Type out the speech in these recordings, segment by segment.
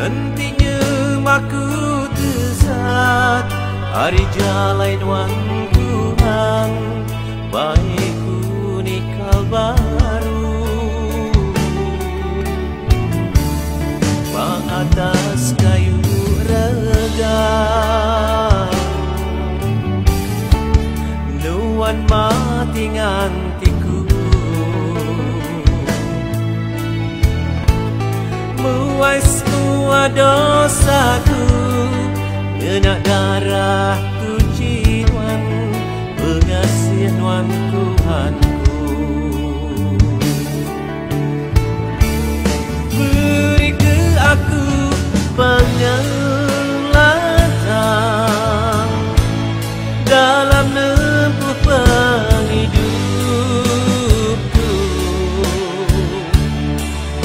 Hentinya maku tesat hari jalan wan Tuhan, baikku nikal baru bang atas kayu rega nuan mati ngantiku muais semua dosaku ngenak darah tuji Tuhan pengasih Tuhan Tuhanku. Beri ke aku penyelamatan dalam nempuh penghidupku.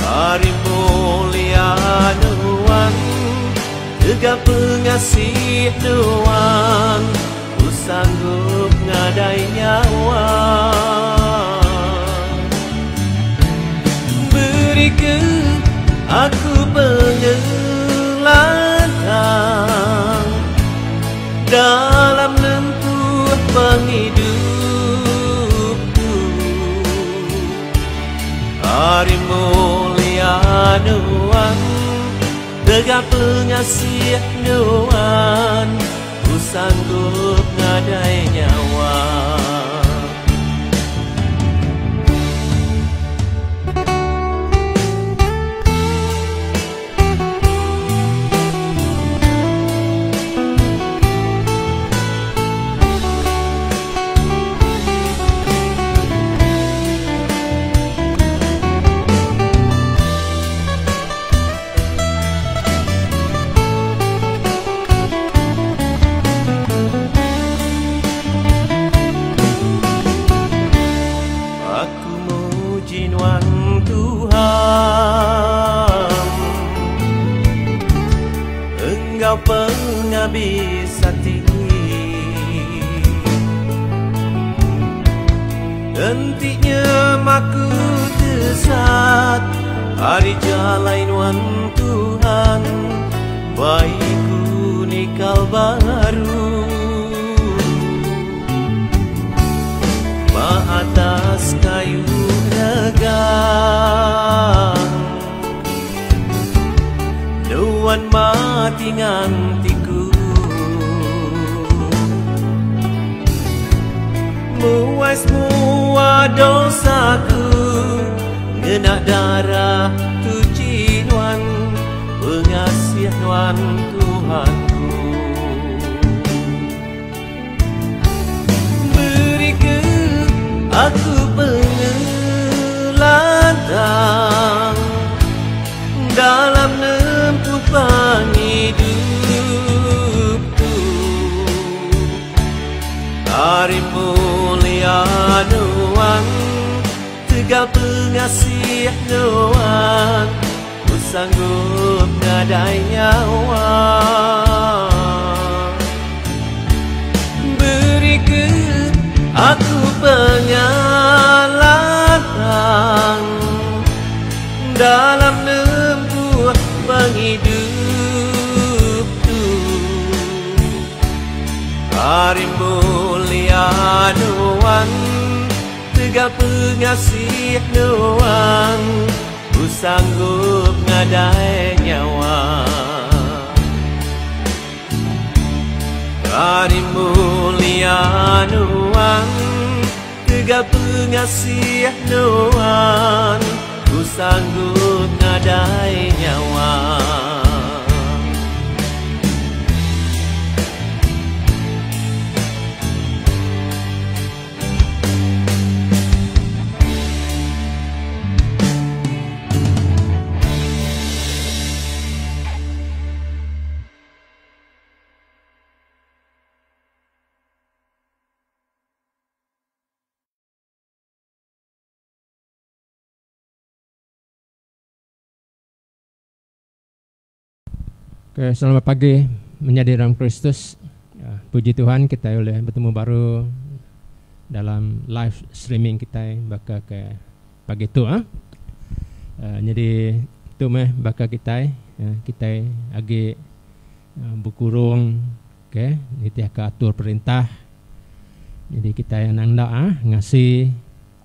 Hari mulia Tuhan, tegak pengasih Tuhan, ku sanggup ngadai nyawa. Beri ke aku penyelamatan dalam nempuh penghidupku. Hari mulia Tuhan, tegak pengasih Tuhan, ku sanggup ngadai nyawa. Engkau penghabis hati, hentinya maku tesat hari jalan wan Tuhan, baikku nikal baru ma atas kayu regang nuan mati ngantiku muas semua dosaku ngenak darah tuji Tuhan pengasih Tuhan Tuhanku. Beri ke aku penyelamatan dalam nempuh penghidupku. Hari mulia Tuhan, tegak pengasih Tuhan, ku sanggup ngadai nyawa. Beri ke aku penyelamatan dalam nempuh penghidupku. Hari mulia Tuhan, tegak pengasih Tuhan, ku sanggup ngadai nyawa. Hari mulia Tuhan, tegak pengasih Tuhan, ku sanggup ngadai nyawa. Oke, selamat pagi menjadi dalam Kristus. Ya, puji Tuhan kita boleh bertemu baru dalam live streaming kita baka ke pagi tu. Jadi tu meh baka kita kita agi berkurung, okay, nitiah ke atur perintah. Jadi kita yang nanda ngasih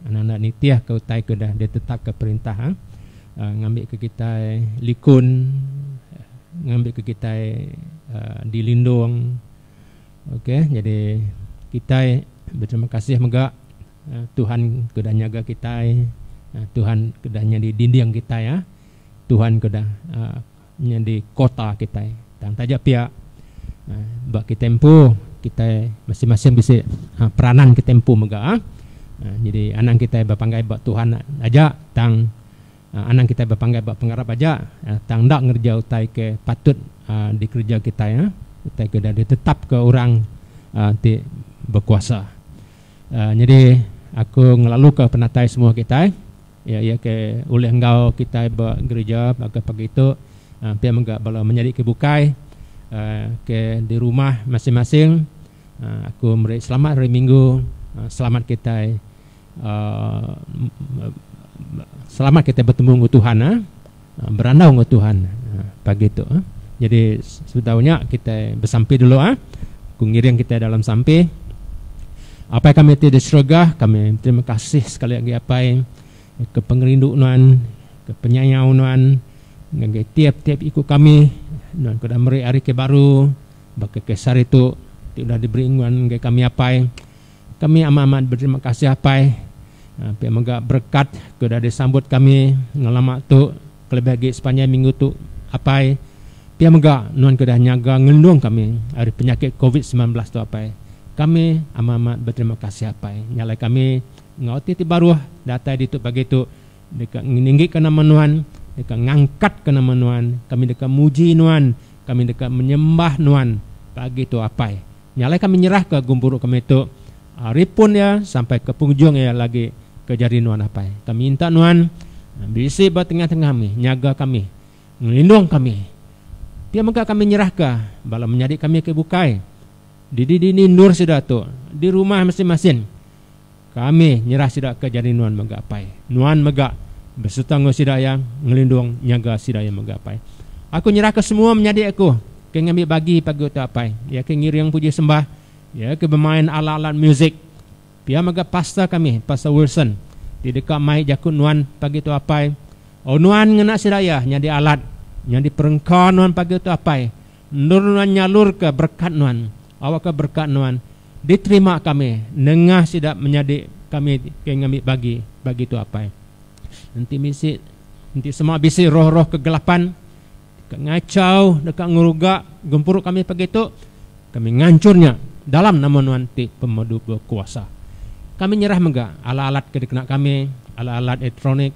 anak-anak nitiah ke utai ke dah dia tetap ke perintah ngambil ke kita likun, ngambil ke kita dilindung. Okey, jadi kita berterima kasih mega Tuhan kedah jaga kita, Tuhan kedah di dinding kita ya, Tuhan kedah di kota kita. Tang tajak pihak bak kita tempo kita masing-masing bisa peranan kita tempo mega. Jadi anak kita berpanggai bak Tuhan aja, tang anak kita berpanggai bak penggarap aja, tang dak ngerja utai ke patut di kerja kita ya, utai ke dah tetap ke orang ti berkuasa. Jadi aku ngelalu ke penatai semua kita ya ke oleh engkau kita bergereja pagi itu pihak enggak bala menjadi kebukai ke di rumah masing-masing. Aku beri selamat hari Minggu, selamat kita selamat kita bertemu dengan Tuhan, berandau dengan Tuhan pagi itu. Jadi sebetulnya kita bersampai dulu, aku ngiring kita dalam sampai. Apa yang kami di surga, kami terima kasih sekali lagi apa yang ke pengerinduan, ke penyayauan, ngagai tiap-tiap ikut kami, dan kuda meri hari ke baru, bagi kesar itu sudah diberi inguan ngagai kami apa, kami amat berterima kasih apa, pihak megak berkat kuda disambut kami ngalamak tu kelebih sepanjang minggu tu apa, pihak megak nuan kuda nyaga ngelindung kami dari penyakit COVID-19 tu apa, kami amat berterima kasih apa, nyalai kami ngauti ti baru data di tu pagi tu dekat meninggi ke nama Nuan, dekat ngangkat ke nama Nuan, kami dekat muji Nuan, kami dekat menyembah Nuan pagi tu apa, nyalai kami nyerah ke gumpuruk kami tu hari pun ya sampai ke penghujung ya lagi ke jari Nuan apa, kami minta Nuan bisi buat tengah-tengah kami, nyaga kami, ngelindung kami, dia maka kami nyerah ke bala menjadi kami kebukai di nur sudah tu di rumah masing-masing. Kami nyerah sidak ke jari Nuan menggapai. Nuan megak beserta ngosidak yang ngelindung nyaga sidak yang menggapai. Aku nyerah ke semua menjadi aku. Ke ngambil bagi pagi tu apa? Ya ke ngiring puji sembah, ya ke bermain alat-alat muzik. Pia megak pastor kami, Pastor Wilson. Di dekat mai jakun Nuan pagi tu apa? Oh Nuan ngena sidak ya nyadi alat, nyadi perengkau Nuan pagi tu apa? Nur Nuan nyalur ke berkat Nuan. Awak ke berkat Nuan. Diterima kami, nengah sidak menjadi kami yang ngambil bagi tu apa? Nanti semua bisi roh-roh kegelapan, dekat ngacau, dekat ngerugak, gempuruk kami pagi tu, kami ngancurnya dalam nama Nuan ti pemadu berkuasa. Kami nyerah mega alat-alat kedekena kami, alat-alat elektronik,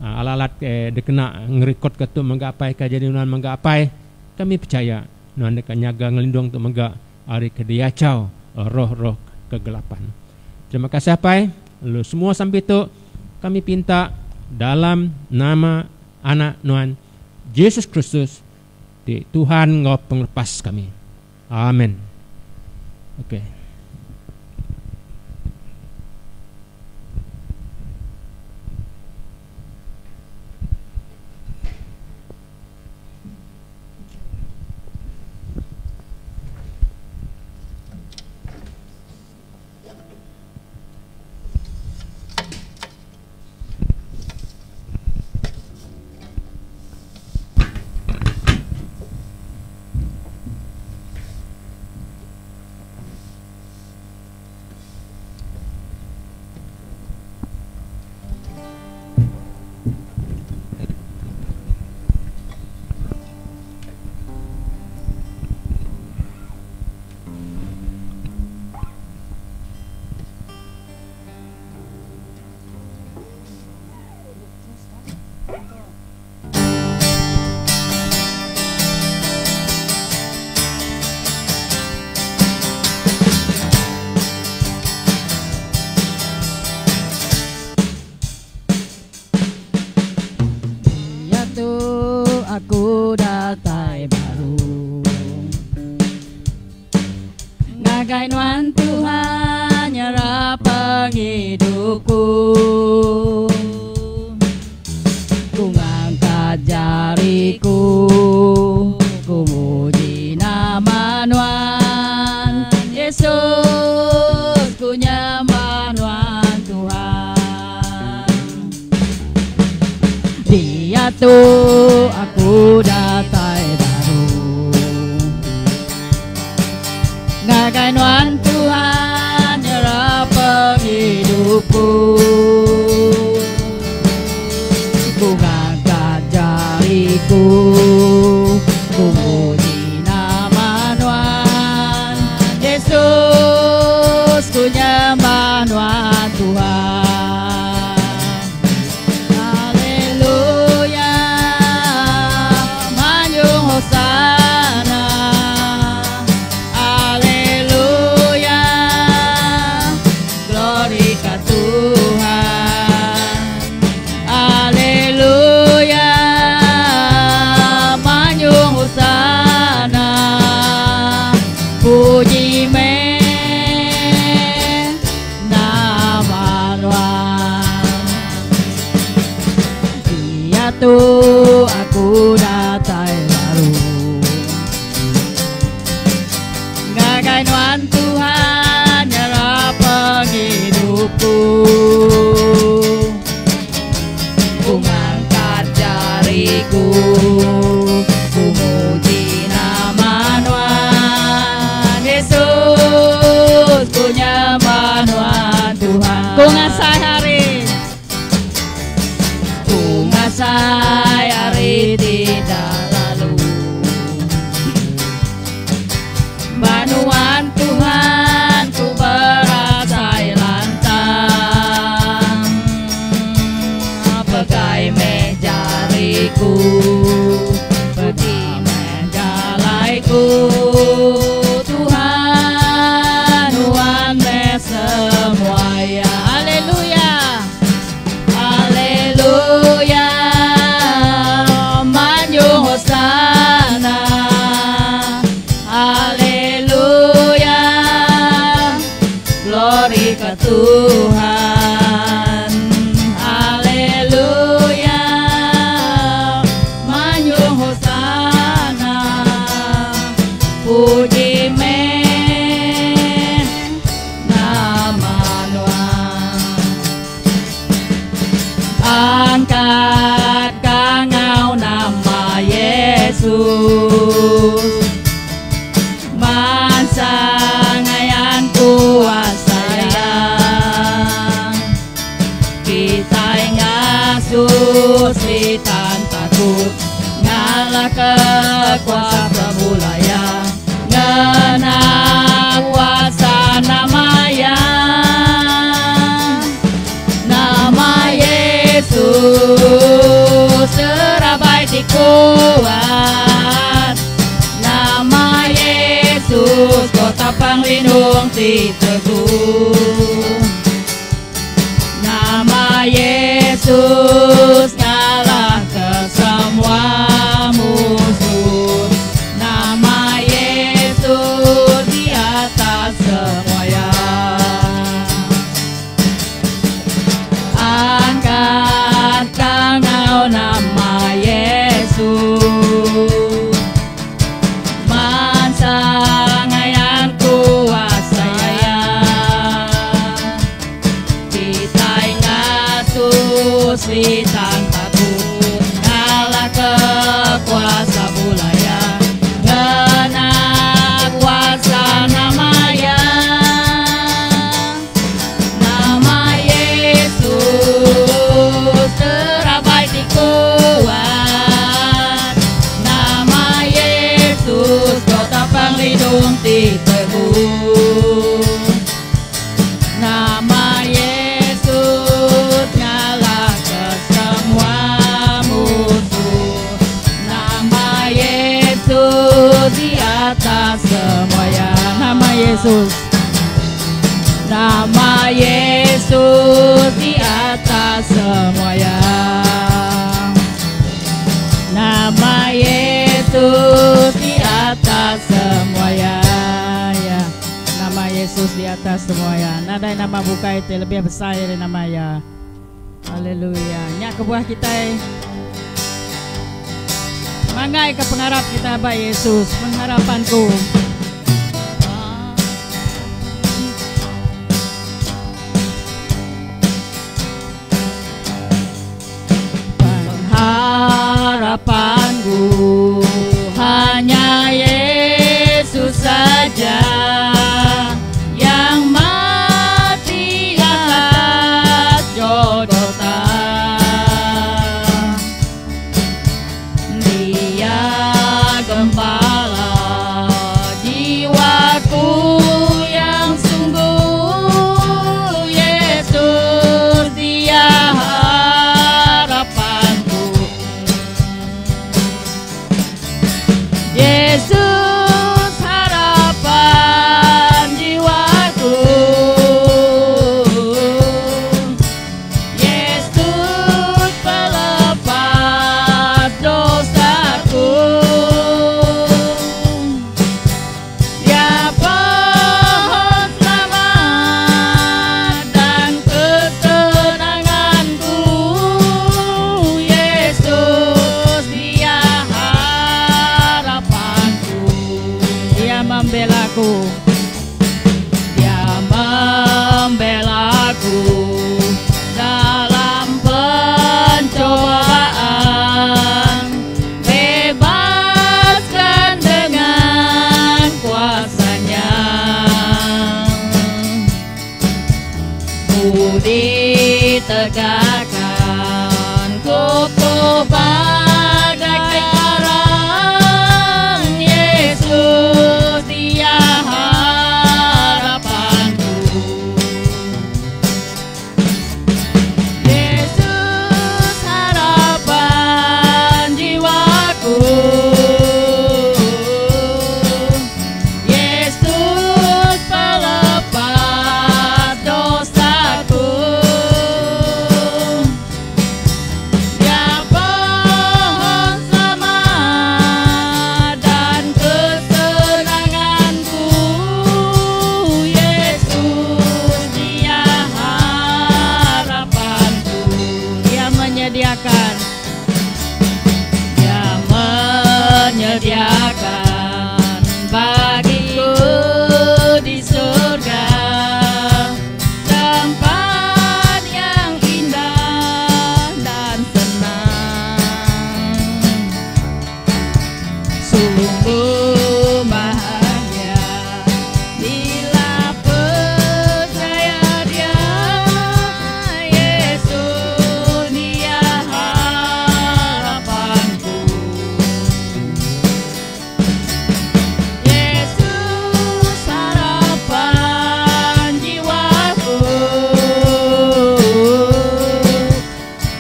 alat-alat dekena ngerekod ketu mega apa jadi Nuan mega apa? Kami percaya Nuan dekat nyaga ngelindung tu mega hari kediacau roh-roh kegelapan. Terima kasih apa? Lu semua sampai itu kami pinta dalam nama anak Nuan Yesus Kristus di Tuhan ngau penglepas kami. Amin. Oke. Aku datai baru ngagai Nuan Tuhan nyerah penghidupku, ku ngangkat jariku itu aku datai baru. Ngagai nuan Tuhan nyerah penghidupku. Ku ngangkat jariku, ku muji nama Tuhan Yesus, ku nyembah Tuhan Tuhan. Haleluya, manjung hosana. Haleluya, glory ka Tuhan. Haleluya, manjung hosana. Puji nama Tuhan. Dia tuh aku datai baru. Ngagai nuan Tuhan nyerah penghidupku. Ku ngangkat jariku, ku muji nama Tuhan Yesus, ku nyembah Tuhan Tuhan. Ku ngasai hari, ku ngasai hari tidak lalu. Banuan Tuhan ku berasai lantang, pegai mejariku, pergi menjalaiku. Tuhan, Tuhan semuanya. Haleluya, haleluya, manjung hosana. Haleluya, glory ke Tuhan. Haleluya, manjung hosana. Puji nama Tuhan. Angkat kangau nama Yesus, mansangayan kuasayang. Kita ngasuh setan takut, ngalah kekuasa mulaya. Ngena kuasa namanya, nama Yesus terabai di kuat. Nama Yesus kota panglindung di teguh. Nama Yesus ngalah ke semua musuh. Nama Yesus di atas semuanya. Angkat kangau nama Yesus, mansangayan kuasayang. Kita ngasuh setan takut, ngalah kekuasa bulaya. Ngena kuasa namanya, nama Yesus terabai di kuat. Nama Yesus kota panglindung di teguh. Nama Yesus ngalah ke semua musuh. Nama Yesus di atas semuanya. Nama Yesus, nama Yesus di atas semuanya. Nama Yesus di atas semuanya. Ya, nama Yesus di atas semuanya. Nada nama buka itu lebih besar dari nama ya. Haleluya. Nyak kebuah kita. Mangai ke pengharap kita Bapak Yesus, pengharapanku. Pengharapan ditegakkan kokoh bagai karang. Yesus dia harapanku. Yesus harapan jiwaku. Yesus pelepas dosaku. Dia pohon selamat dan kesenanganku. Yesus dia harapanku. Dia menyediakan bagiku di surga tempat yang indah dan senang. Sungguh bahagia bila percaya Dia. Yesus dia harapanku. Yesus harapan jiwaku.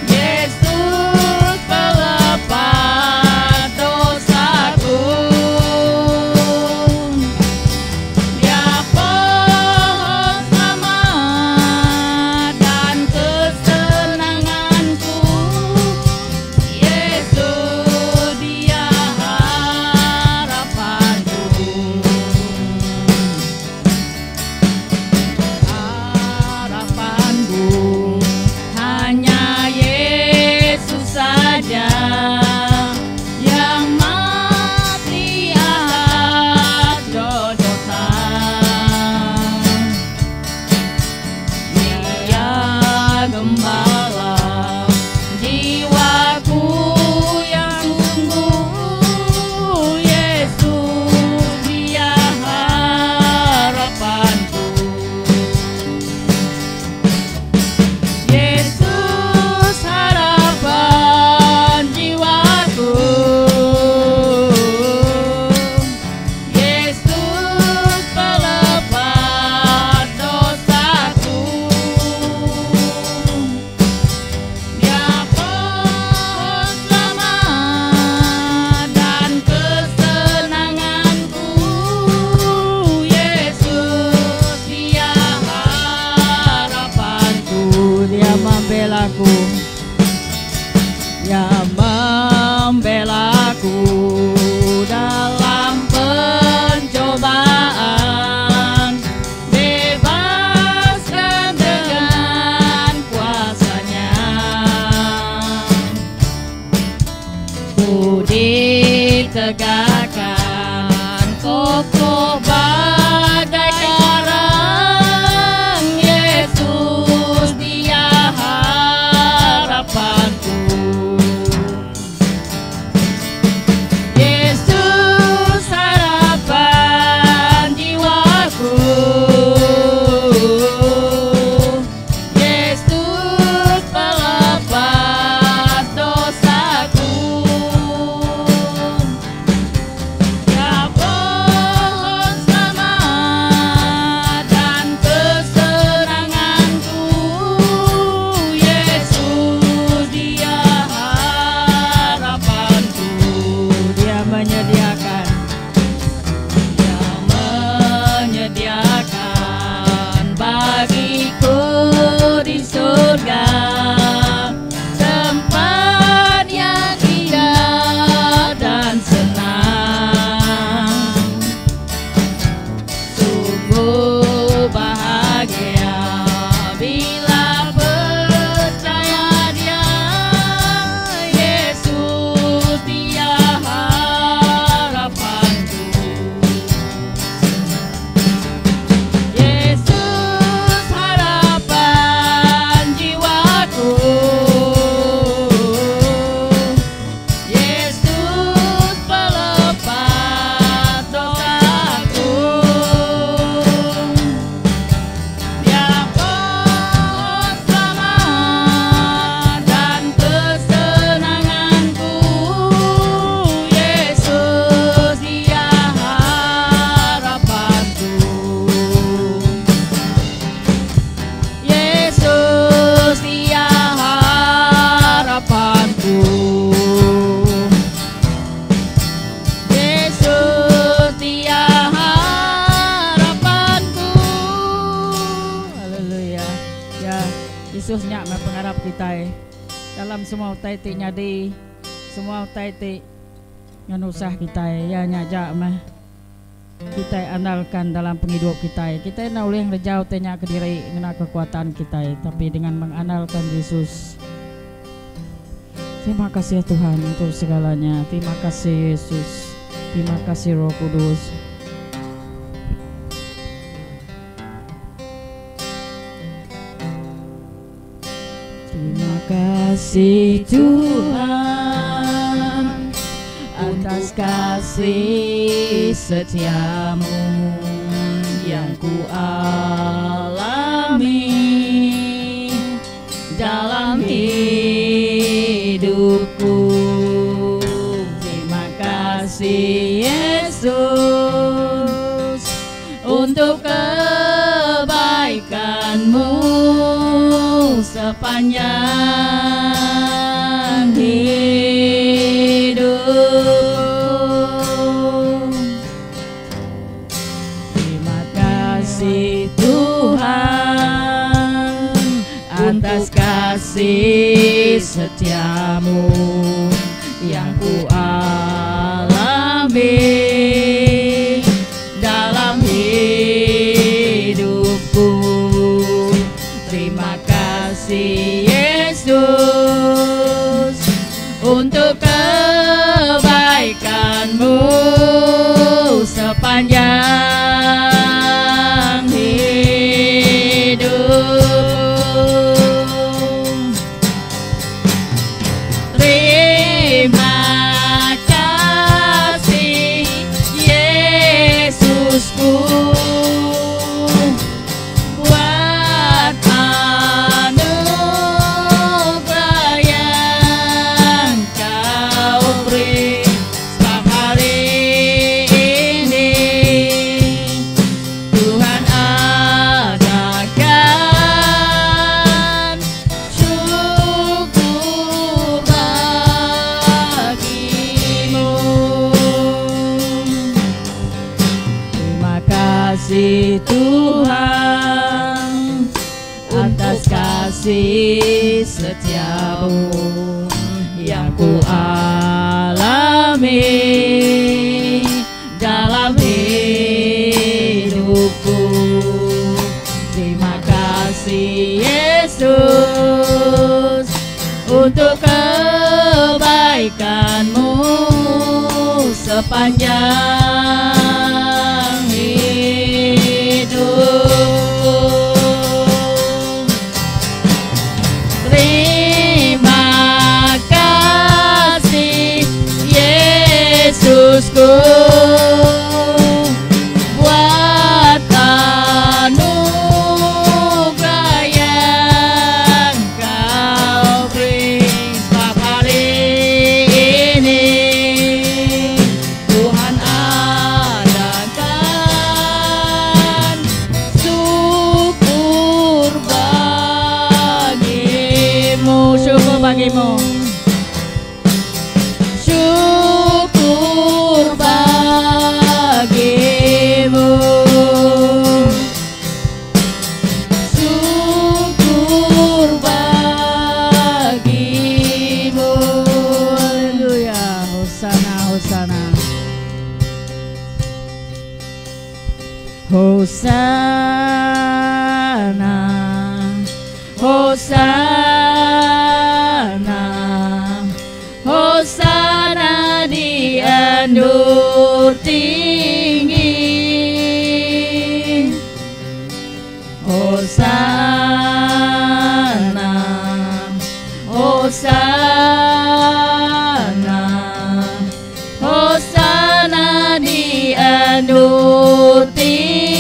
Yesus pelepas dosaku. Dia pohon selamat dan kesenanganku. Yesus dia harapanku. Harapanku hanya Yesus saja yang mati atas dosa. Dia gembala jiwaku yang sungguh. Yesus dia harapanku. Yesus harapan jiwaku. Yesus pelepas dosaku. Dia pohon selamat dan kesenanganku. Yesus dia harapanku. Dia membelaku. Dia membelaku dalam pencobaan. Bebaskan dengan kuasa-Nya. Ku ditegakkan kokoh bagai karang. Yesus dia harapanku. Yesus harapan jiwaku. Yesus pelepas dosaku. Dia pohon Yesus nyak pengarap kita dalam semua taiti nyadi semua taiti nganusah kita ya nyajak mah kita andalkan dalam penghidup kita nak oleh rejau tanya ke diri ngena kekuatan kita tapi dengan mengandalkan Yesus. Terima kasih ya Tuhan untuk segalanya. Terima kasih Yesus. Terima kasih Roh Kudus. Terima kasih Tuhan atas kasih setiamu yang ku alami dalam hidupku. Terima kasih Yesus untuk kebaikanmu sepanjang hidup. Terima kasih Tuhan atas kasih setiamu yang ku alami dalam hidupku. Terima kasih Yesus untuk kebaikanmu sepanjang hidup. Terima kasih Yesusku buat anugerah yang Kau beri setiap hari ini. Tuhan adakan syukur bagimu. Terima kasih Tuhan atas kasih setiamu yang ku alami dalam hidupku. Terima kasih Yesus untuk kebaikanmu sepanjang hidup. Terima kasih Yesusku buat anugerah yang Kau beri setiap hari ini. Tuhan adakan syukur bagimu. Syukur bagimu. Syukur bagimu. Syukur bagimu. Haleluya. Hosana, Hosana. Hosana, Hosana, Hosana di andur tinggi. Hosana, Hosana, Hosana di andur tinggi.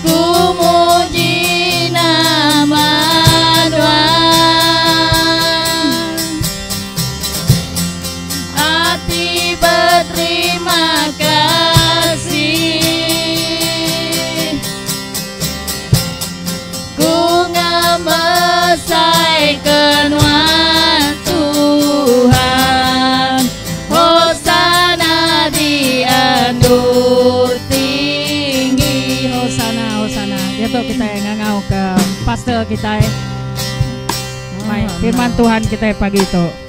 Ku muji nama Tuhan, hati berterima kasih. Ku ngamesai kenuan Tuhan. pastor kita. Mai firman Tuhan kita pagi itu.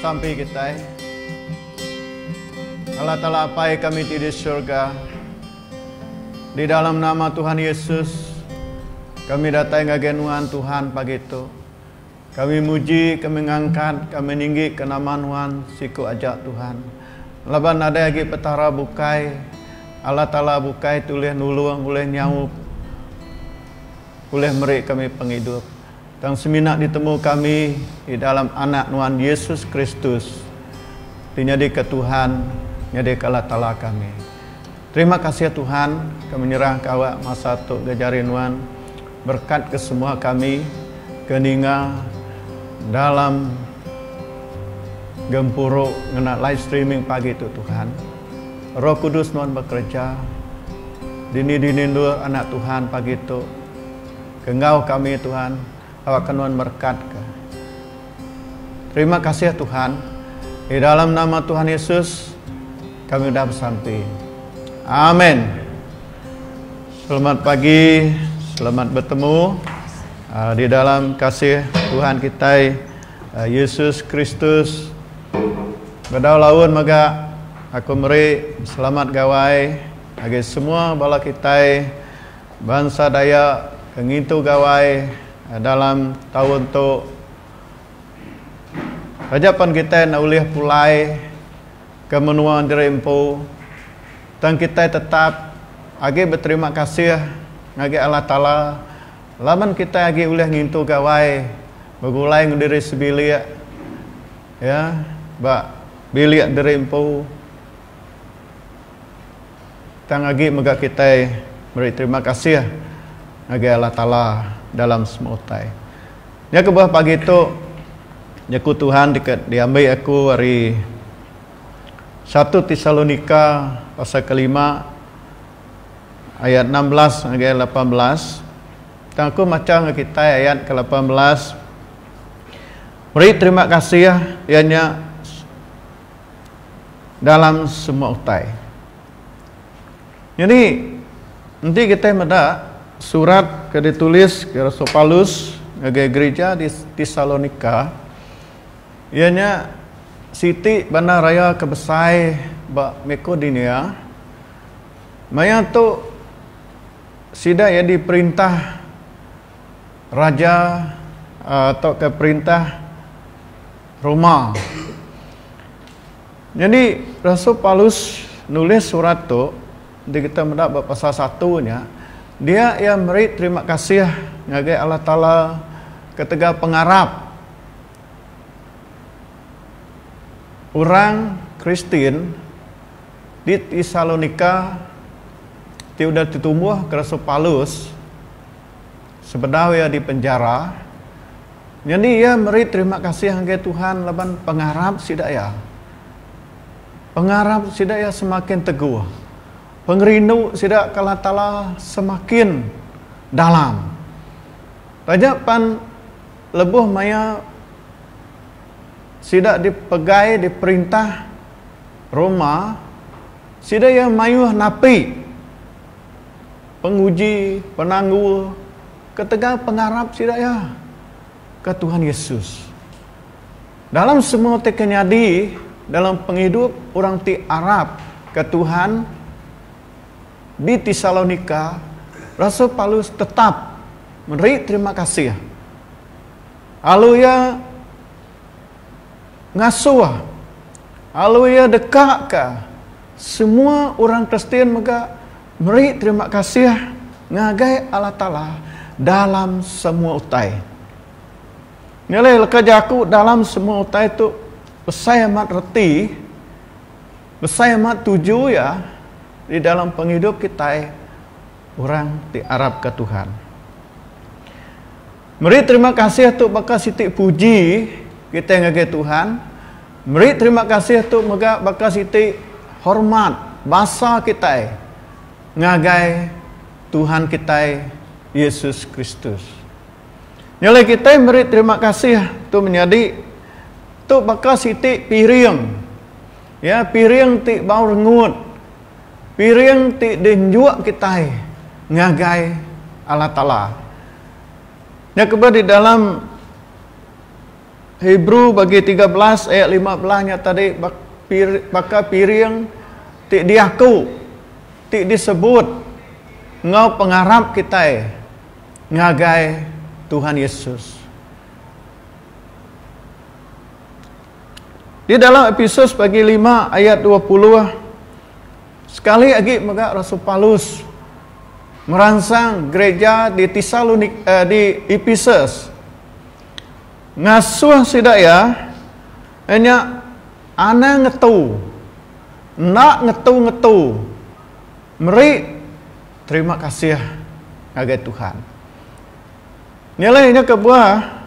Sampai kita Allah Ta'ala apai kami di surga, di dalam nama Tuhan Yesus kami datang ngagenuan Tuhan pagi itu. Kami muji, kami ngangkat, kami ninggi ke nama Tuhan siku ajak Tuhan. Laban ada lagi petara bukai Allah Ta'ala bukai tulih nuluang boleh nyaup boleh merik kami penghidup. Dan seminak ditemu kami di dalam anak Tuhan Yesus Kristus. Dinyadi ke Tuhan, nyadi ke Allah Ta'ala kami. Terima kasih Tuhan, kami menyerah ke awak masa tu gajarin Tuhan. Berkat ke semua kami, keninga dalam gempuruk ngena live streaming pagi itu Tuhan. Roh Kudus Tuhan bekerja. Dini dua anak Tuhan pagi itu. Kengau kami Tuhan. Awak Tuhan berkat. Terima kasih Tuhan. Di dalam nama Tuhan Yesus kami sudah sampai. Amin. Selamat pagi, selamat bertemu di dalam kasih Tuhan kita Yesus Kristus. Bedau laun maga aku meri selamat gawai bagi semua bala kita bangsa Dayak kengitu gawai dalam tahun tu rajapan kita nak ulih pulai kemenuan dirempu dan kita tetap agi berterima kasih ngagi Allah Ta'ala laman kita agi ulih ngintu gawai begulai ngediri sebilik ya bak bilik dirempu tang agi mega kita beri terima kasih ngagi Allah Ta'ala dalam semutai. Ya ke bawah pagi itu aku Tuhan diambil aku hari 1 Tesalonika pasal kelima ayat 16 hingga 18. Dan aku macam kita ayat ke-18. Beri terima kasih ianya dalam semua utai. Jadi nanti kita mendak surat ke ditulis ke Rasul Paulus ke gereja di Tesalonika. Ianya Siti bandar raya kebesai bak Makedonia. Maya tu sida ya diperintah raja atau ke perintah Roma. Jadi Rasul Paulus nulis surat tu di kita mendapat pasal 1-nya. Dia yang beri terima kasih ngagai Allah Ta'ala ketika pengarap orang Kristen di Tesalonika tidak ditumbuh ke Rasul Paulus sebenarnya di penjara. Jadi ia beri terima kasih ngagai Tuhan laban pengarap sidak ya. Pengarap sidak ya semakin teguh. Pengerindu sidak Allah Ta'ala semakin dalam. Rajapan lebuh maya sidak dipegai, diperintah Roma sidaya mayuh napi penguji, penangguh, ketega pengarap sidaya ke Tuhan Yesus. Dalam semua tekenyadi dalam penghidup orang ti Arab ke Tuhan di Tesalonika, Rasul Paulus tetap memberi terima kasih. Haleluya ngasuh, haleluya dekat ke semua orang Kristen maka beri terima kasih ngagai Allah Ta'ala dalam semua utai. Nilai lekajaku dalam semua utai itu besai amat reti, besai amat tuju ya di dalam penghidup kita orang di Arab ke Tuhan. Beri terima kasih tu bakal siti puji kita ngagai Tuhan. Beri terima kasih tu bakal siti hormat basa kita ngagai Tuhan kita Yesus Kristus. Nilai kita beri terima kasih tu menjadi tu bakal siti piring. Ya, piring ti bau rengut. Piring ti denjuak kita ngagai Allah Ta'ala. Ya, kepada di dalam Hebrew bagi 13 ayat 15 nya tadi bakal piring ti diaku ti disebut ngau pengarap kita ngagai Tuhan Yesus. Di dalam Efesus bagi 5 ayat 20 sekali lagi maka Rasul Paulus merangsang gereja di Tesalonika di Efesus ngasuh sidaya hanya ana ngetu nak ngetu meri terima kasih ngagai Tuhan. Nilainya kebuah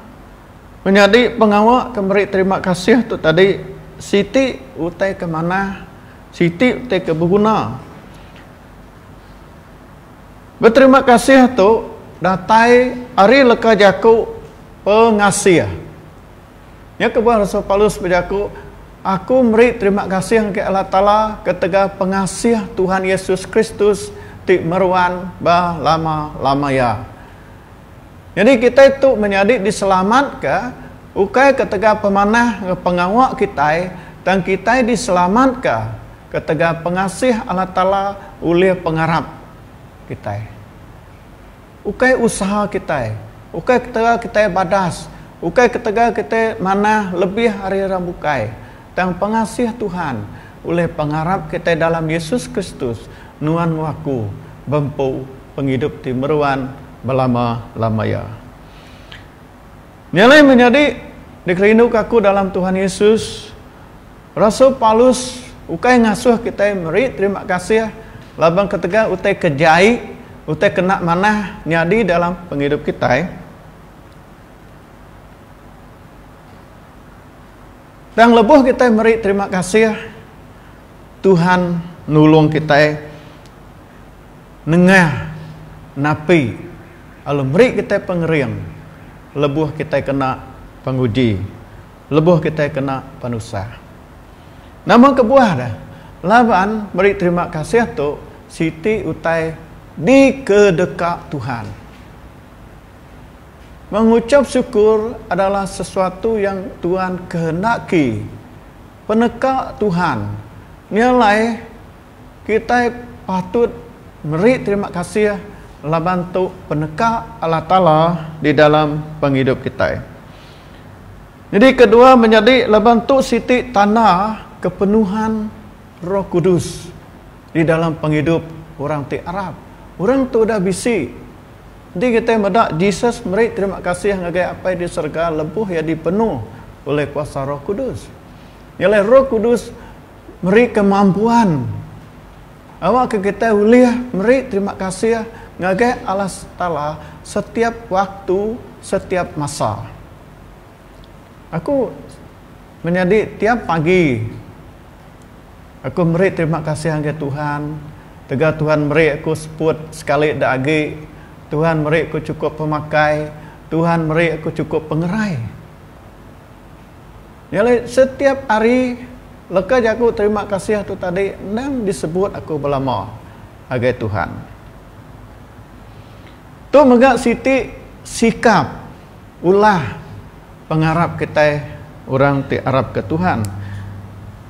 menjadi pengawal kemberi terima kasih tu tadi Siti utai kemana, Siti utai ke berguna. Berterima kasih tu datai ari leka jaku pengasih. Ya kebuah Rasul Paulus berjaku, aku beri terima kasih ke Allah Ta'ala ketega pengasih Tuhan Yesus Kristus ti meruan bah lama ya. Jadi kita itu menjadi diselamat ke ukai ketega pemanah pengawak kita dan kita diselamat ke ketega pengasih Allah Ta'ala oleh pengarap kita. Ukai usaha kita, ukai ketega kita badas, ukai ketega kita mana lebih hari rambukai dan pengasih Tuhan oleh pengarap kita dalam Yesus Kristus nuan waku bempu penghidup di meruan belama ya. Nilai menjadi dikerinuk aku dalam Tuhan Yesus. Rasul Paulus ukai ngasuh kita meri terima kasih labang ketika utai kejai utai kena manah nyadi dalam penghidup kita. Dan lebuh kita meri terima kasih Tuhan nulung kita nengah napi alumri kita pengering, lebuh kita kena penguji, lebuh kita kena penusah. Namun kebuah dah, laban beri terima kasih tu Siti utai di kedekat Tuhan. Mengucap syukur adalah sesuatu yang Tuhan kehendaki. Pendekat Tuhan, nilai kita patut beri terima kasih laban tu pendekat Allah Ta'ala di dalam penghidup kita. Jadi kedua menjadi laban tu siti tanah kepenuhan Roh Kudus di dalam penghidup orang ti Arab. Orang tu dah bisi. Jadi kita medak Jesus meri terima kasih ngagai apa di surga lebuh ya dipenuh oleh kuasa Roh Kudus. Ialah Roh Kudus meri kemampuan. Awak ke kita uliah meri terima kasih ngagai Allah Ta'ala setiap waktu, setiap masa. Aku menjadi tiap pagi aku beri terima kasih ngagai Tuhan. Tega Tuhan beri aku sebut sekali dagi. Tuhan beri aku cukup pemakai. Tuhan beri aku cukup pengerai. Jadi setiap hari Leka aku terima kasih tu tadi dan disebut aku belama agai Tuhan. Tu megak siti sikap ulah pengarap kita orang ti Arab ke Tuhan.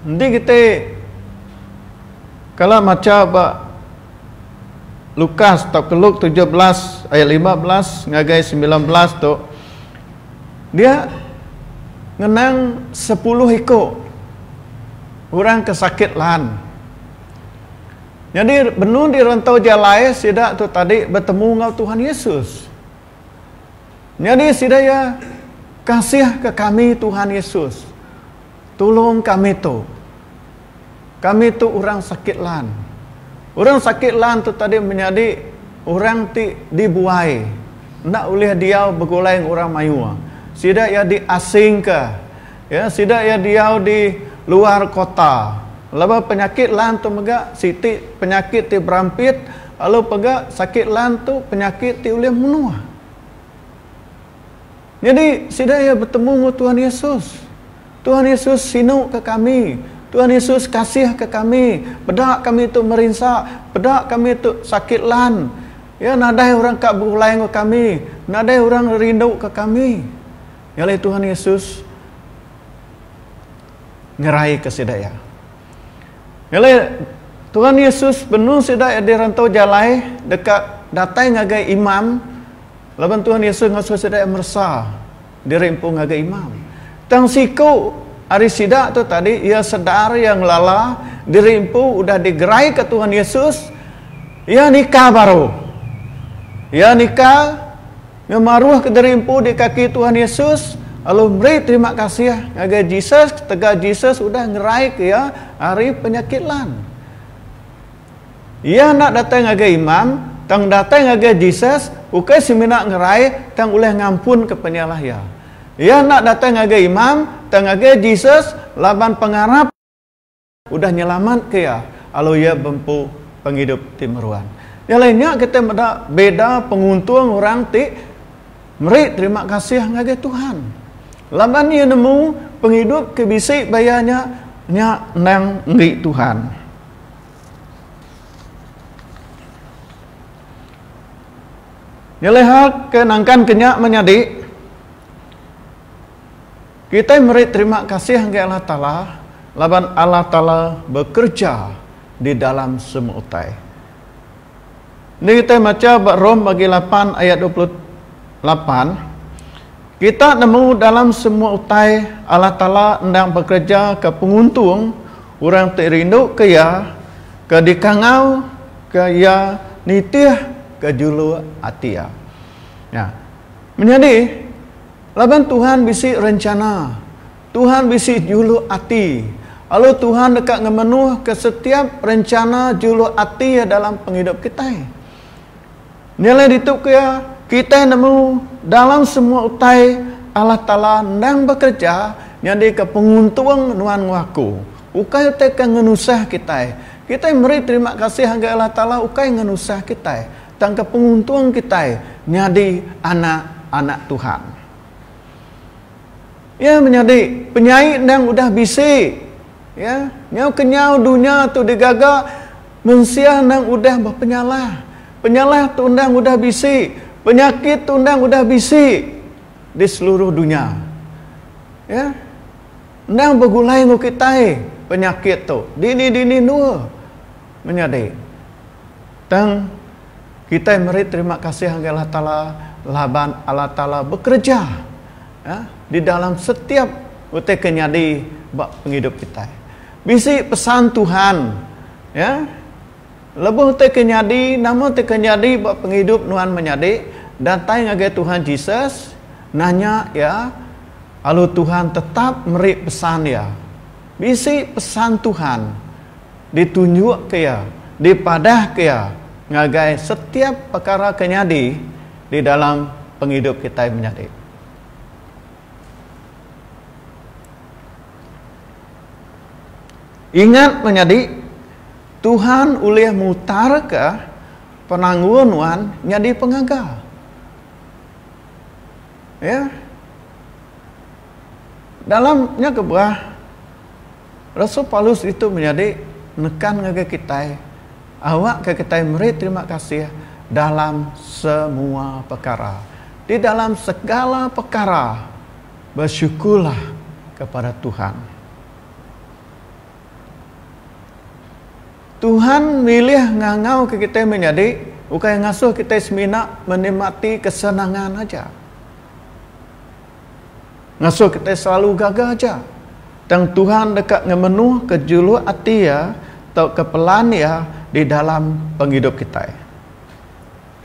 Nanti kita kalau macam Lukas atau Keluk 17 ayat 15 ngagai 19 tu dia ngenang 10 ekor orang kesakit lan. Jadi benun di rantau jalai sidak tu tadi bertemu dengan Tuhan Yesus. Jadi sidak ya kasih ke kami Tuhan Yesus. Tolong kami tu. Kami tu orang sakit lan. Orang sakit lan tu tadi menjadi orang ti dibuai. Nak oleh dia bergolai orang mayu. Sidak ya diasing ke. Ya, sidak ya dia di luar kota. Lalu penyakit lan tu megak siti penyakit ti berampit, lalu pegak sakit lan tu penyakit ti oleh menua. Jadi sidaya bertemu dengan Tuhan Yesus. Tuhan Yesus sinuk ke kami. Tuhan Yesus kasih ke kami. Bedak kami tu merinsak, bedak kami tu sakit lan. Ya, nadai orang kak berulai ke kami, nadai orang rindu ke kami. Yalah Tuhan Yesus ngerai ke sidaya. Yalah Tuhan Yesus penuh sidaya di rantau jalai dekat datai ngagai imam. Laban Tuhan Yesus ngasuh sidaya mersa dirempu ngagai imam. Tang siku hari sidak tu tadi ia sedar yang lala dirempu udah digerai ke Tuhan Yesus. Ia nikah baru. Ia nikah ngemaruh ke dirempu di kaki Tuhan Yesus. Lalu beri terima kasih ngagai Jesus, tegak Jesus sudah ngerai ke ya hari penyakit lan. Ia nak datang ngagai imam, tang datang ngagai Jesus, ukai seminak ngerai, tang oleh ngampun ke penyalah ya. Ia nak datang ngagai imam, tang ngagai Jesus, laban pengarap udah nyelamat ke ya. Lalu ia bempu penghidup timeruan. Yang lainnya kita beda penguntung orang ti meri terima kasih ngagai Tuhan. Laban ia nemu penghidup kebisik bayanya nya nang ngi Tuhan. Nyelehat kenangkan kenyak menyadi kita meri terima kasih kepada Allah Ta'ala. Laban Allah Ta'ala bekerja di dalam semua utai. Ini kita baca Rom bagi 8 ayat 28. Kita nemu dalam semua utai Allah Ta'ala hendak bekerja ke penguntung orang terindu ke ya, ke dikangau, ke ya nitih, ke julu atia. Ya. Menjadi laban Tuhan bisi rencana, Tuhan bisi julu ati. Lalu Tuhan dekat ngemenuh ke setiap rencana julu ati dalam penghidup kita. Nilai dituk ya kita nemu dalam semua utai Allah Ta'ala nang bekerja jadi ke penguntung nuan ngaku. Ukai utai ke ngenusah kita. Kita beri terima kasih kepada Allah Ta'ala ukai ngenusah kita. Dan ke penguntung kita jadi anak-anak Tuhan. Ya menjadi penyair nang udah bisi. Ya, nyau kenyau dunia tu digaga mensia nang udah berpenyalah. Penyalah tu nang udah bisi. Penyakit tundang udah bisi di seluruh dunia. Ya. Nang bergulai ngo kita penyakit tu. Dini nua menyadi. Tang kita meri terima kasih kepada Allah Ta'ala. Laban Allah Ta'ala bekerja ya, di dalam setiap utai kenyadi bak penghidup kita. Bisi pesan Tuhan ya. Lebuh te kenyadi, namun te kenyadi buat penghidup nuan menyadi, datang ngagai Tuhan Yesus, nanya ya, lalu Tuhan tetap meri pesan ya. Bisi pesan Tuhan, ditunjuk ke ya, dipadah ke ya, ngagai setiap perkara kenyadi di dalam penghidup kita menyadi. Ingat menyadi, Tuhan ulih mutar ke penangguhan jadi pengagal. Ya. Dalamnya kebuah Rasul Paulus itu menjadi nekan ngage kita, awak ke kita beri terima kasih dalam semua perkara. Di dalam segala perkara bersyukurlah kepada Tuhan. Tuhan milih ngangau ke kita menjadi bukan ngasuh kita semina menikmati kesenangan aja. Ngasuh kita selalu gagah aja. Dan Tuhan dekat ngemenuh ke julu hati ya, atau kepelan ya di dalam penghidup kita.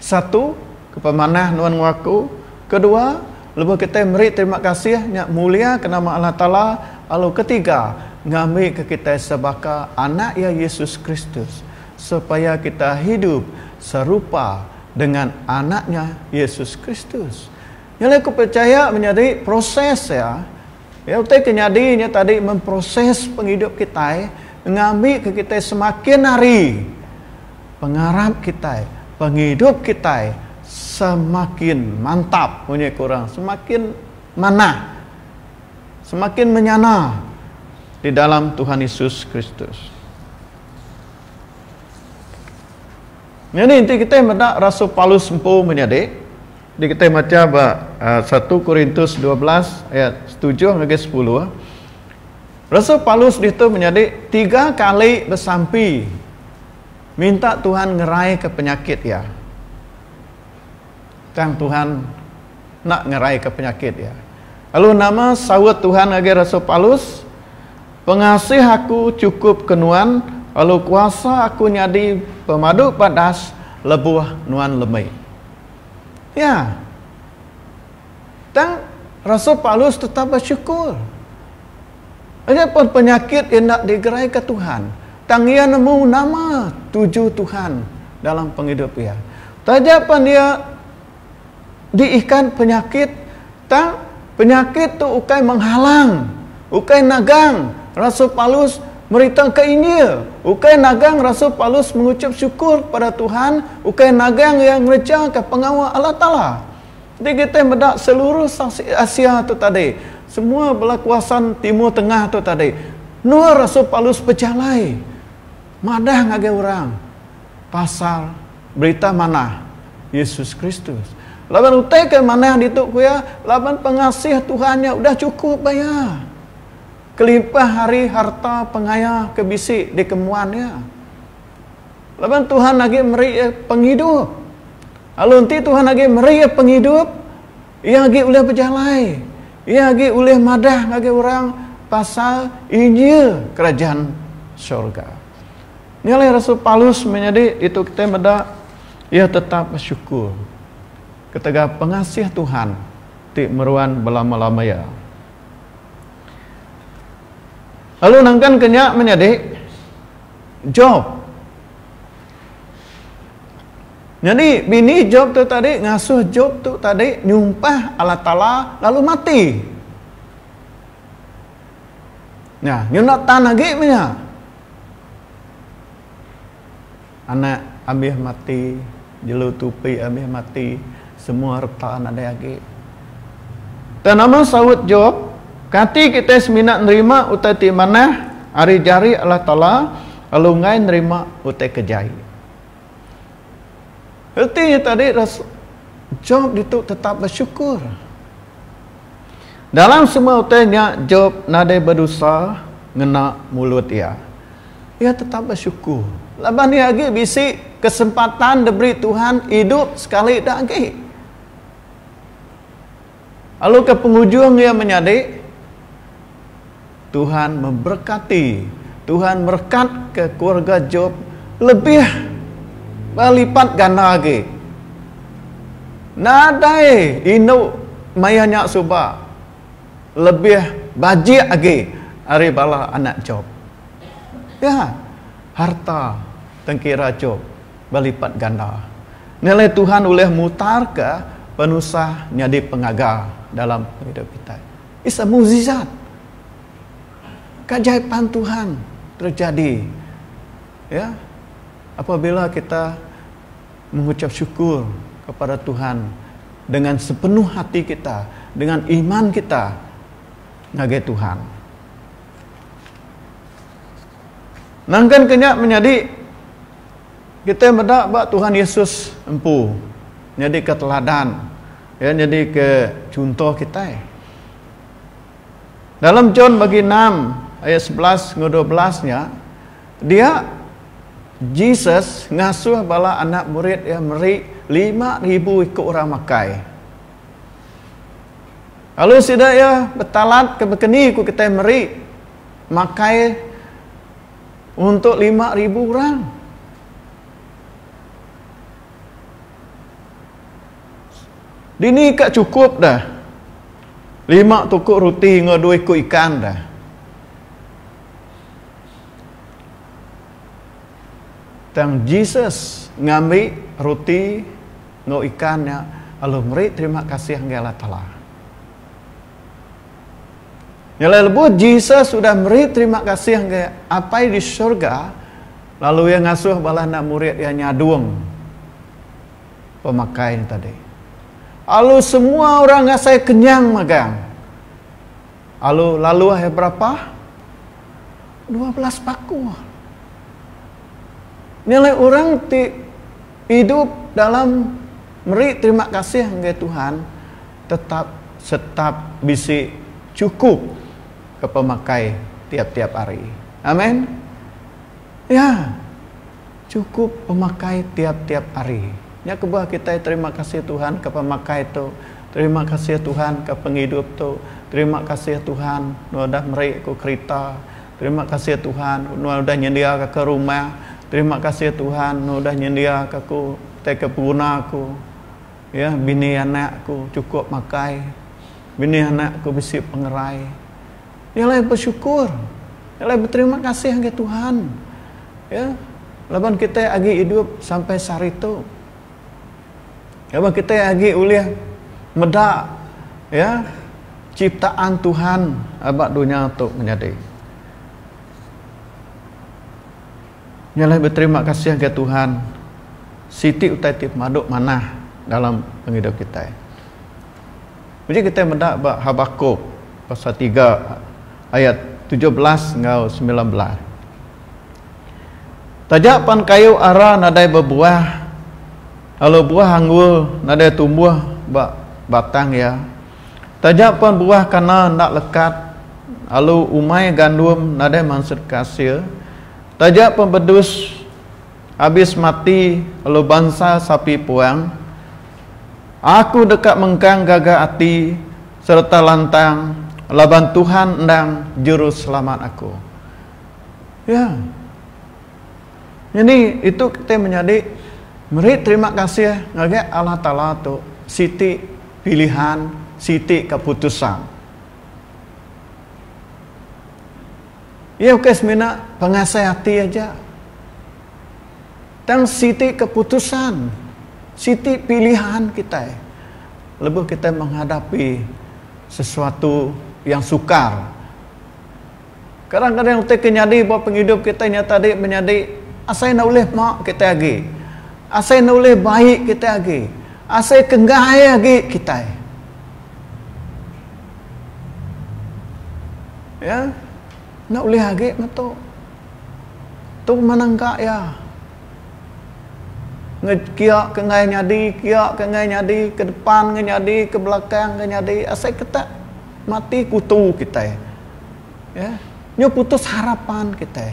Satu, kepemanah nuan ngaku. Kedua, lebih kita beri terima kasih nyak mulia ke nama Allah Ta'ala. Lalu ketiga, ngambil ke kita sebagai anak ya Yesus Kristus, supaya kita hidup serupa dengan anaknya Yesus Kristus. Yang aku percaya menjadi proses ya. Ya, kita kenyadinya tadi memproses penghidup kita, mengambil ke kita semakin hari, pengharap kita, penghidup kita semakin mantap punya kurang, semakin manah, semakin menyana di dalam Tuhan Yesus Kristus. Jadi inti kita mendak Rasul Paulus sempu menjadi. Di kita baca 1 Korintus 12 ayat 7 hingga 10. Rasul Paulus itu menjadi 3 kali bersampi minta Tuhan ngerai ke penyakit ya. Tang Tuhan nak ngerai ke penyakit ya. Lalu nama sawat Tuhan agi Rasul Paulus, pengasih aku cukup kenuan, lalu kuasa aku nyadi pemadu padas lebuh nuan lemai. Ya. Dan Rasul Paulus tetap bersyukur. Ada pun penyakit yang nak digerai ke Tuhan. Tang ia nemu nama 7 Tuhan dalam penghidup ia. Tajapan dia diikan penyakit, tang penyakit tu ukai menghalang, ukai nagang. Rasul Paulus merita ke Injil, ukai nagang Rasul Paulus mengucap syukur pada Tuhan, ukai nagang yang mereja ke pengawal Allah Ta'ala. Jadi kita mendak seluruh Asia tu tadi, semua belah kuasan Timur Tengah tu tadi, nur Rasul Paulus berjalai, madah ngage orang, pasal berita mana Yesus Kristus. Laban utai ke mana dituk kuya, laban pengasih Tuhannya udah cukup bayar. Kelimpah hari harta pengaya kebisik di kemuannya. Laban Tuhan lagi meri penghidup. Lalu nanti Tuhan lagi meri penghidup, ia lagi boleh berjalai, ia lagi boleh madah lagi orang pasal Injil kerajaan syurga. Nilai Rasul Paulus menjadi itu kita meda, ia tetap bersyukur ketika pengasih Tuhan ti meruan belama-lama ya. Lalu nangkan kenyak menjadi Job. Jadi bini Job tu tadi ngasuh Job tu tadi nyumpah Allah Ta'ala lalu mati. Nah, nyunatan lagi punya. Anak ambil mati, jelu tupi ambil mati, semua harta ada lagi. Dan nama sawut Job, kati kita seminat nerima utai ti mana hari jari Allah Ta'ala, lalu ngai nerima utai kejai. Artinya tadi Job itu tetap bersyukur. Dalam semua utainya Job nadai berdosa ngena mulut ia. Ia tetap bersyukur. Laban dia lagi bisik kesempatan diberi Tuhan hidup sekali lagi. Lalu ke penghujung ia menyadari Tuhan memberkati, Tuhan berkat ke keluarga Job lebih berlipat ganda lagi. Nadai inu mayanya subah lebih bajik lagi hari bala anak Job. Ya, harta tengkira Job berlipat ganda. Nilai Tuhan boleh mutar ke penusah nyadi pengagal dalam hidup kita. Isa mukjizat. Keajaiban Tuhan terjadi. Ya. Apabila kita mengucap syukur kepada Tuhan dengan sepenuh hati kita, dengan iman kita ngage Tuhan. Nangkan kenyak menjadi kita mendak bak Tuhan Yesus empu. Jadi ke teladan. Ya, jadi ke contoh kita. Dalam John bagi 6 ayat 11 ke 12-nya, dia Jesus ngasuh bala anak murid yang meri 5,000 ikut orang makai. Lalu sudah ya betalat ke bekeni ku kita meri makai untuk 5,000 orang. Dini kak cukup dah. 5 tukuk roti dengan 2 ekor ikan dah. Dan Jesus ngambil roti dengan ikannya. Lalu meri terima kasih kepada Allah Ta'ala. Yang lebu Jesus sudah meri terima kasih kepada apa di syurga. Lalu yang ngasuh bala anak murid yang nyadung pemakai tadi. Lalu semua orang ngasai kenyang magang. Lalu ada berapa? 12 paku. Nilai orang hidup dalam meri terima kasih kepada Tuhan tetap bisa cukup ke pemakai tiap-tiap hari. Amin. Ya, cukup pemakai tiap-tiap hari. Ya kebuah kita terima kasih Tuhan ke pemakai itu. Terima kasih Tuhan ke penghidup itu. Terima kasih Tuhan udah meri ku kereta. Terima kasih Tuhan udah nyedia ke rumah. Terima kasih Tuhan udah nyedia ke puna aku. Ya, bini anakku cukup makai. Bini anakku bisa pengerai. Yalah bersyukur. Yalah berterima kasih kepada Tuhan. Ya, laban kita agi hidup sampai sehari itu. Laban kita agi uliah medak ya ciptaan Tuhan abad dunia untuk menjadi. Yalah berterima kasih kepada Tuhan. Siti utai tip maduk mana dalam penghidup kita. Jadi kita mendak bab Habakuk pasal 3 ayat 17 ngau 19. Tajak pan kayu ara nadai berbuah. Lalu buah anggur nadai tumbuh batang ya. Tajak pan buah kana nak lekat. Lalu umai gandum nadai mansur kasir. Tajak pan bedus habis mati. Lalu bangsa sapi puang. Aku dekat mengkang gagah hati serta lantang. Laban Tuhan endang juru selamat aku. Ya. Jadi itu kita menjadi meri terima kasih kepada Allah Ta'ala tu siti pilihan, siti keputusan. Ya oke semena pengasai hati aja. Dan siti keputusan, siti pilihan kita. Lebih kita menghadapi sesuatu yang sukar. Kadang-kadang kita kenyadi bahawa penghidup kita nyata tadi menjadi asai nak boleh mak kita lagi. Asai nak boleh baik kita lagi. Asai kenggahai lagi kita. Ya. Nak boleh lagi mato. Tu manangka ya. Ngekiak kengai nyadi, kiak kengai nyadi, ke depan ke nyadi, ke belakang ke nyadi. Asai kita mati kutu kita. Ya. Nyo putus harapan kita.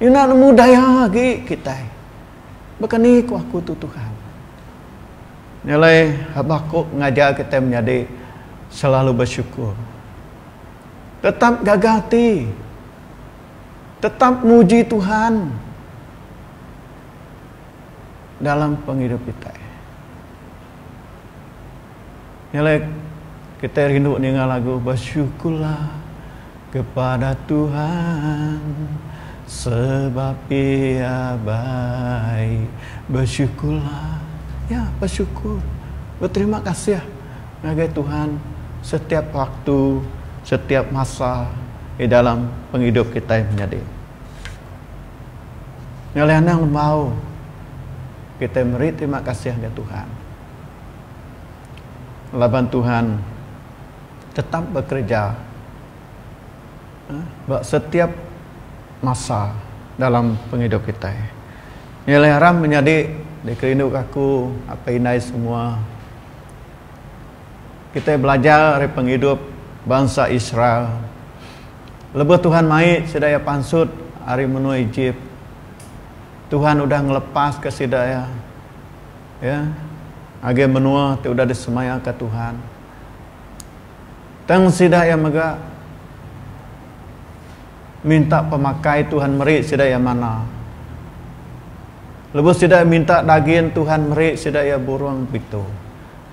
Nyo nak mudaya lagi kita. Bukan ni aku tu Tuhan. Nilai Habakuk ngajar kita menjadi selalu bersyukur. Tetap gagah hati. Tetap muji Tuhan dalam penghidup kita. Nilai kita rindu dengan lagu bersyukurlah kepada Tuhan sebab Ia baik. Bersyukurlah. Ya, bersyukur. Berterima kasih kepada Tuhan setiap waktu, setiap masa di dalam penghidup kita menjadi. Nyalian yang mau kita beri terima kasih kepada Tuhan. Laban Tuhan tetap bekerja setiap masa dalam penghidup kita. Nilai haram menjadi di kerinduk aku apa inai semua. Kita belajar dari penghidup bangsa Israel. Lepas Tuhan mai sedaya pansut hari menua Egypt. Tuhan udah ngelepas ke sedaya. Ya. Age menua tu udah disemaya ke Tuhan. Tang sedaya mega minta pemakai Tuhan merik sedaya mana. Lepas sedaya minta daging Tuhan merik sedaya burung begitu.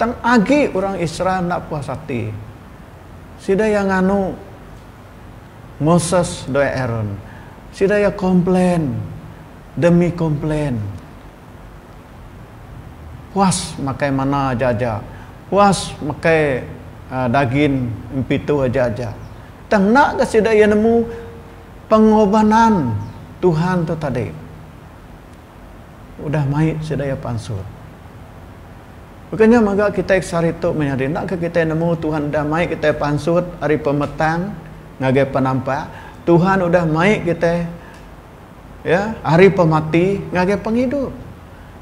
Tang agi orang Israel nak puas hati. Sedaya nganu Moses doa Aaron. Sedaya komplain demi komplain. Puas makai mana aja-aja. Puas makai daging empitu aja-aja. Tang nak ke sedaya nemu pengorbanan Tuhan tu tadi. Udah mai sedaya pansut. Bukannya maka kita saritu menyadari nak ke kita nemu Tuhan udah mai kita pansut hari pemetang ngagai penampak Tuhan udah mai kita ya hari pemati ngagai penghidup.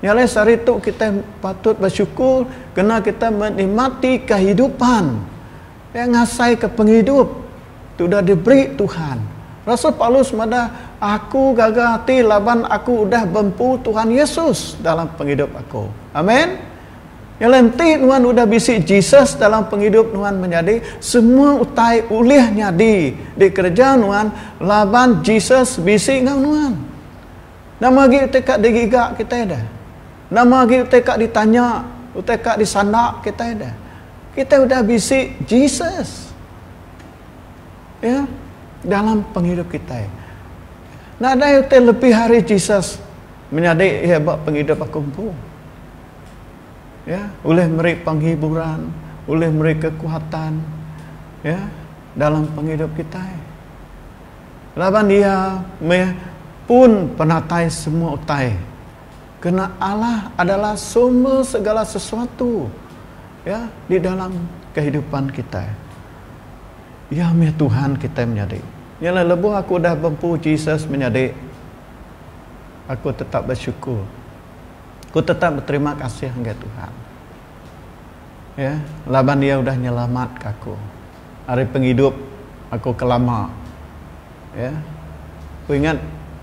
Nyalai saritu kita patut bersyukur kerana kita menikmati kehidupan yang ngasai ke penghidup sudah diberi Tuhan. Rasul Paulus mada aku gagah hati laban aku udah bempu Tuhan Yesus dalam penghidup aku. Amin. Yang lenti Tuhan udah bisik Jesus dalam penghidup Tuhan menjadi semua utai ulihnya di kerja Tuhan laban Jesus bisik ngau Tuhan. Nama lagi utekak digigak kita ada. Nama lagi utekak ditanya, utekak disanak kita ada. Kita udah bisik Jesus. Ya, dalam penghidup kita. Nah, ada yang lebih hari Jesus menjadi hebat penghidup aku pun. Ya, oleh mereka penghiburan, oleh mereka kekuatan, ya, dalam penghidup kita. Laban dia pun penatai semua utai. Kerana Allah adalah sumber segala sesuatu, ya, di dalam kehidupan kita. Ya, Tuhan kita menjadi. Yalah lebuh aku dah bempu Jesus menjadi. Aku tetap bersyukur. Aku tetap berterima kasih kepada Tuhan. Ya, laban dia udah nyelamat aku. Hari penghidup aku kelama. Ya. Aku ingat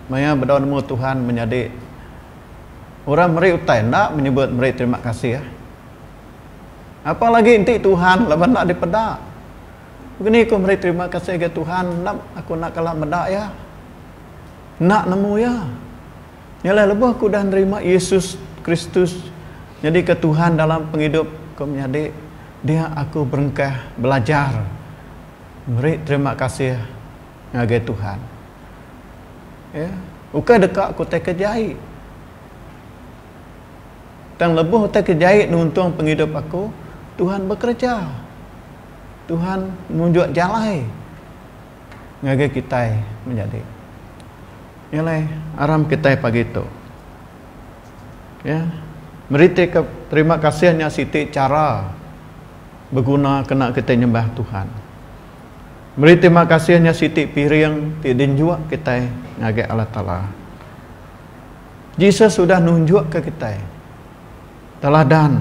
maya berdoa nemu Tuhan menjadi orang meri utai nak menyebut meri terima kasih ya. Apalagi inti Tuhan laban nak dipedak. Begini aku meri terima kasih kepada Tuhan nak aku nak kalah medak ya. Nak nemu ya. Yalah lebuh aku dah nerima Yesus Kristus jadi ke Tuhan dalam penghidup kau menjadi dia aku berengkah belajar beri terima kasih ngagai Tuhan ya uka dekat aku tak kejai tang lebuh tak kejai nuntung penghidup aku Tuhan bekerja Tuhan menunjuk jalan ngagai kita menjadi yalah aram kita pagi itu ya, meriti terima kasihnya siti cara berguna kena kita nyembah Tuhan. Meriti terima kasihnya siti piring tidin juga kita ngagai Allah Taala. Jesus sudah nunjuk ke kita. Teladan.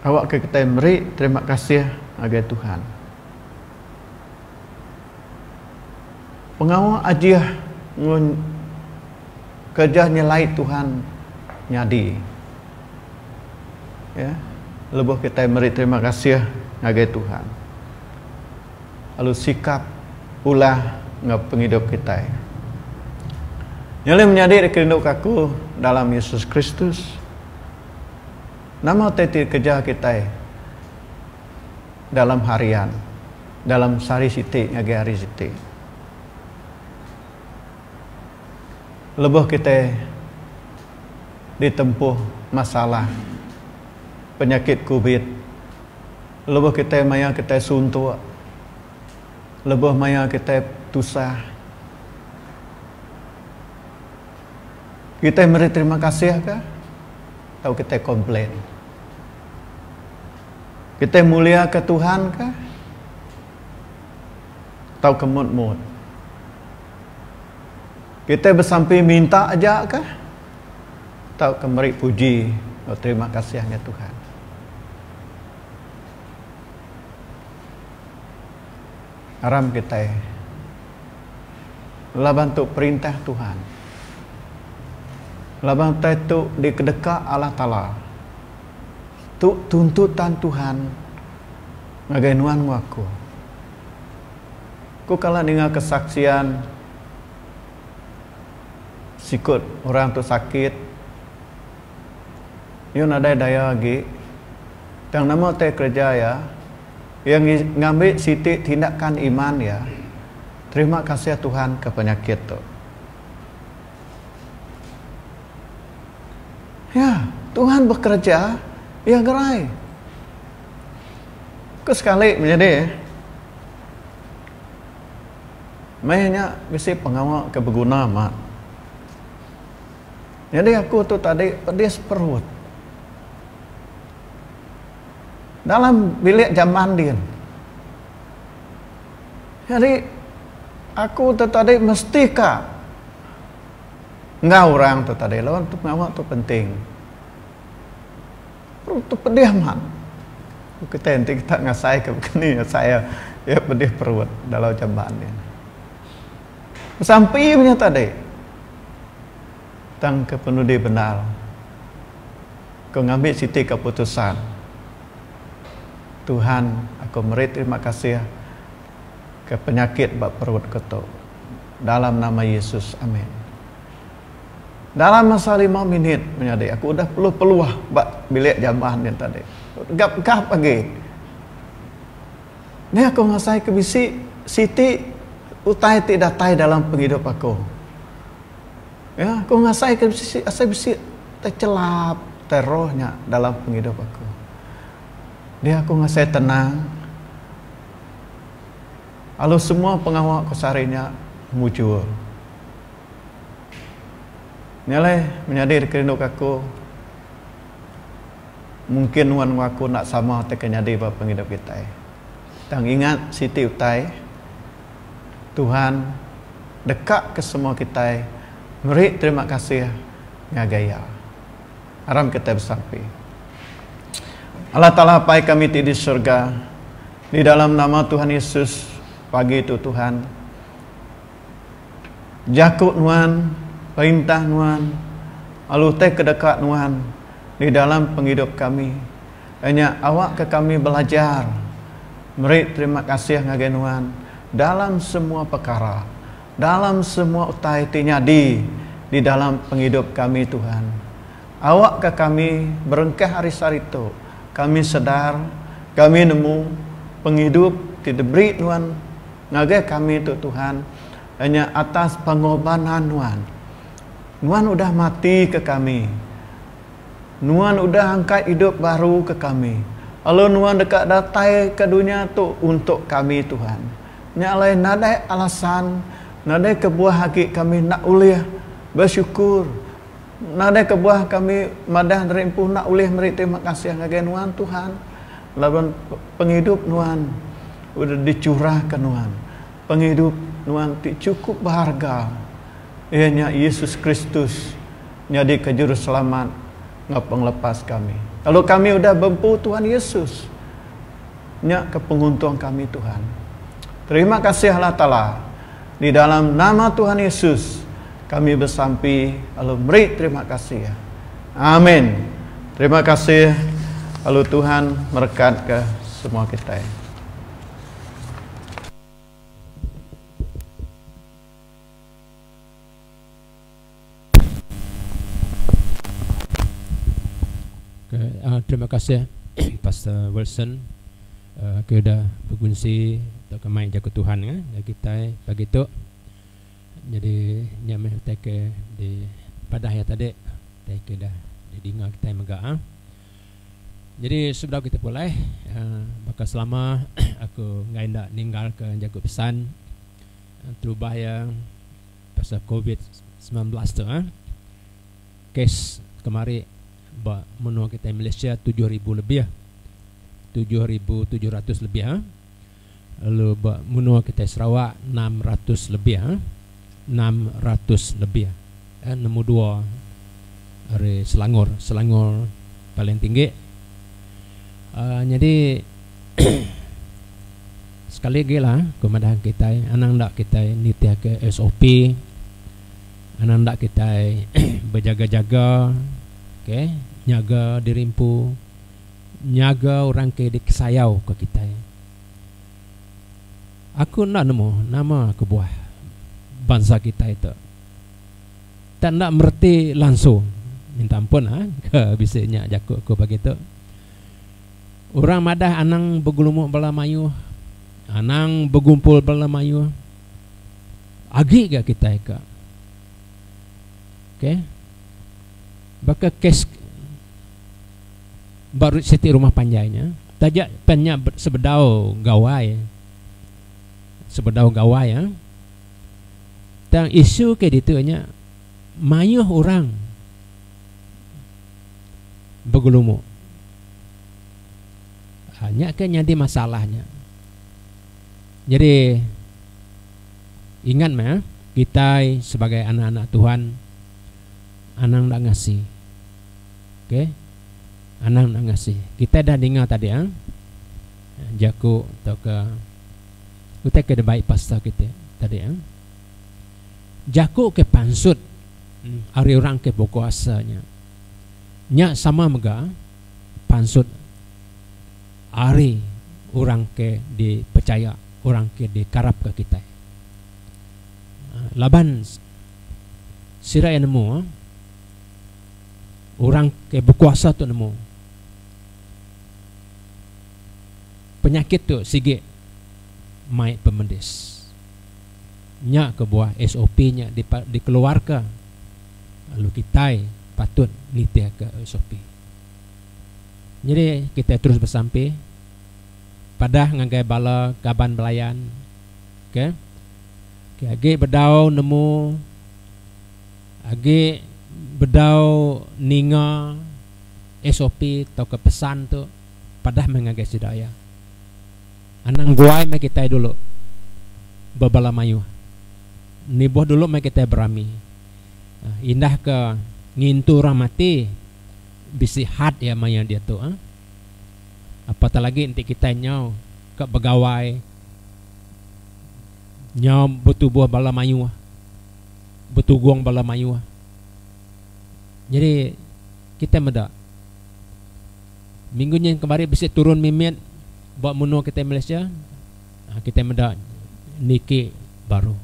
Awak ke kita meri terima kasih ngagai Tuhan. Pengawal ajiah kerja nyelai Tuhan nyadi. Ya, lebuh kita beri terima kasih ngagai Tuhan. Lalu sikap pula ngap penghidup kita. Nyali menjadi kerinduk aku dalam Yesus Kristus. Nama teti kerja kita dalam harian, dalam sari siti ngagai hari siti. Lebuh kita ditempuh masalah penyakit COVID. Lebuh kita maya kita suntuk. Lebuh maya kita tusah. Kita beri terima kasih kah? Atau kita komplain? Kita mulia ke Tuhan kah? Atau kemut-mut? Kita bersampai minta aja kah? Atau kemari puji, oh, terima kasihnya Tuhan. Aram kita laban tu perintah Tuhan. Laban tu di kedekah Allah Ta'ala. Tu tuntutan Tuhan ngagainuan waku. Ku kala dengar kesaksian sikut orang tu sakit. Yun ada daya lagi. Yang nama teh kerja ya. Yang ngambil siti tindakan iman ya. Terima kasih Tuhan ke penyakit tu. Ya, Tuhan bekerja, ya gerai. Sekali menjadi mainnya bisa pengawal kebeguna mak. Jadi aku tu tadi pedis perut. Dalam bilik jam mandi. Jadi aku tu tadi mestikah ngau orang tu tadi lawan tu ngawak tu penting. Perut tu pedih mak. Kita nanti kita ngasai ke begini saya ya pedih perut dalam jam mandi. Sampai punya tadi tang kepenudi benar. Kau ngambil siti keputusan. Tuhan, aku beri terima kasih ke penyakit bab perut ketuk. Dalam nama Yesus, amin. Dalam masa 5 minit menjadi aku udah peluh-peluh bab bilik jamaah ni tadi. Gap-gap lagi. Ni aku ngasai ke bisi siti utai tidak tai dalam penghidup aku. Ya, aku ngasai ke bisi tercelap terrohnya dalam penghidup aku. Dia aku ngasai tenang. Lalu semua pengawal kesarinya muncul. Nyalai menjadi kerinduk aku. Mungkin wan aku nak sama tekan jadi bapa penghidup kita. Dan ingat siti utai. Tuhan dekat ke semua kita. Beri terima kasih ngagaya. Haram kita bersampai. Allah Ta'ala pai kami di surga. Di dalam nama Tuhan Yesus pagi itu Tuhan. Jakut nuan, perintah nuan, lalu teh kedekat nuan di dalam penghidup kami. Hanya awak ke kami belajar. Beri terima kasih ngagai nuan dalam semua perkara, dalam semua utai tinyadi di dalam penghidup kami Tuhan. Awak ke kami berengkah hari sarito. Kami sedar, kami nemu penghidup tidak beri nuan ngagai kami itu Tuhan hanya atas pengorbanan nuan. Nuan udah mati ke kami. Nuan udah angkat hidup baru ke kami. Lalu nuan dekat datai ke dunia tu untuk kami Tuhan. Nyalai nadai alasan, nadai kebuah haki kami nak uliah bersyukur. Nadai kebuah kami madah rimpuh nak ulih beri terima kasih ngagai nuan Tuhan. Lawan penghidup nuan udah dicurahkan nuan. Penghidup nuan cukup berharga. Ianya Yesus Kristus jadi ke juru selamat ngapeng lepas kami. Kalau kami udah bempu Tuhan Yesus nyak ke penguntung kami Tuhan. Terima kasih Allah Ta'ala. Di dalam nama Tuhan Yesus kami bersampai, lalu beri terima kasih. Amin. Terima kasih. Lalu Tuhan berkat ke semua kita. Terima kasih Pastor Wilson sudah berfungsi untuk kemain jaga Tuhan ya kita bagi itu. Jadi nyameh take di pada ayat tadi take dah didengar kita megah. Jadi sebelum kita mulai bakal selama aku ngai ndak ninggal ke jaga pesan terubah yang pasal COVID-19 tu kes kemari menua kita Malaysia 7,000 lebih 7,700 lebih lalu menua kita Sarawak 600 lebih 600 lebih. Nombor 2 hari Selangor paling tinggi. Jadi sekali lagi lah kemudahan kita, anang ndak kita nitiah ke SOP, anang ndak kita berjaga-jaga, nyaga dirimpu, nyaga orang ke dikesayau ke kita. Aku nak nemu nama kebuah bangsa kita itu. Tak nak merti langsung. Minta ampun ke bisanya jakuk aku begitu. Orang madah anang bergelumuk bala mayu, anang bergumpul bala mayu. Agi ke kita ke. Baka kes baru seti rumah panjainya. Tajak pennya sebedau gawai. Dan isu ke ditunya mayu orang bergelumuk. Hanya kan jadi masalahnya. Jadi ingat kita sebagai anak-anak Tuhan, anang nak ngasih. Anang nak ngasih. Kita dah dengar tadi Jaku atau kita ke baik pastor kita tadi Jaku ke pansut hari orang ke berkuasanya. Nya sama mega pansut hari orang ke dipercaya, orang ke dikarap ke kita. Laban sira yang nemu orang ke berkuasa tu nemu penyakit tu sige mai pemendis. Nya ke buah SOP-nya dikeluarkan. Lalu kita patut nitiah ke SOP. Jadi kita terus bersampai pada ngagai bala kaban belayan. Agi bedau nemu, agi bedau ninga SOP atau ke pesan tu pada mengagai sidaya. Anang guai me kita dulu babala mayu. Niboh dulu me kita berami. Indah ke ngintu ramati bisi hat ya maya dia tu. Apatah lagi nanti kita nyau ke begawai nyau betubuh bala mayu, betuguang bala mayu. Jadi kita meda minggunya yang kemarin bisa turun mimit buat menu kita Malaysia. Kita meda niki baru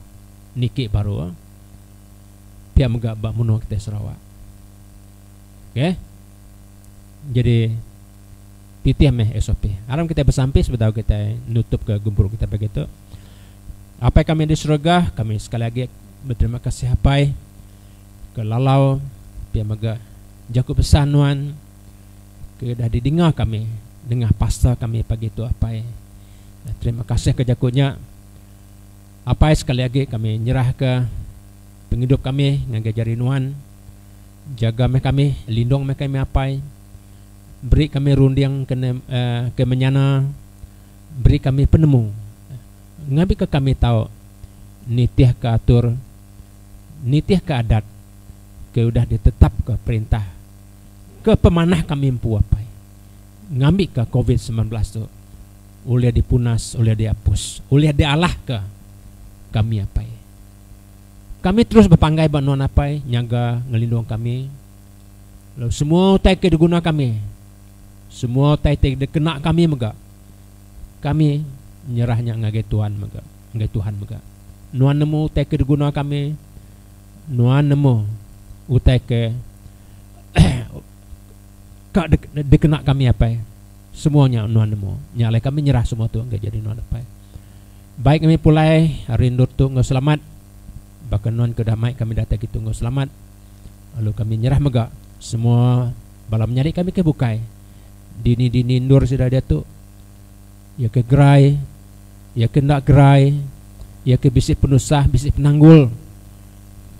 pihak megak buat menu kita Sarawak. Jadi pitih meh SOP. Aram kita bersampai sebetau kita nutup ke gembur kita begitu. Apa kami di surga, kami sekali lagi berterima kasih hapai ke lalau pihak megak jaku pesanuan ke dah didengar kami dengar pastor kami pagi itu apa. Terima kasih ke jakunya. Apa sekali lagi kami nyerah ke penghidup kami ngagai jarinuan. Jaga kami, lindung kami apa. Beri kami rundiang ke menyana. Beri kami penemu. Ngabi ke kami tahu nitiah ke atur, nitiah ke adat, ke udah ditetap ke perintah. Ke pemanah kami empu apa. Ngambil ke COVID-19 tu uliah dipunas, uliah dihapus, uliah dialah ke kami apa. Kami terus berpanggai banon apa, nyaga ngelindung kami. Lalu semua tai ke diguna kami, semua tai dikena kami mega. Kami nyerahnya ngagai Tuhan mega, ngagai Tuhan mega. Nuan nemu tai ke diguna kami, nuan nemu utai ke kak dikena kami apa. Semuanya nuan nemu. Nyalai kami nyerah semua tu enggak jadi nuan apa. Baik kami pulai rindu tu enggak selamat. Bahkan nuan kedamai kami datang gitu enggak selamat. Lalu kami nyerah mega. Semua balam nyari kami ke bukai. Dini ndur sudah dia tu. Ya ke gerai, ya ke ndak gerai, ya ke bisik penusah, bisik penanggul.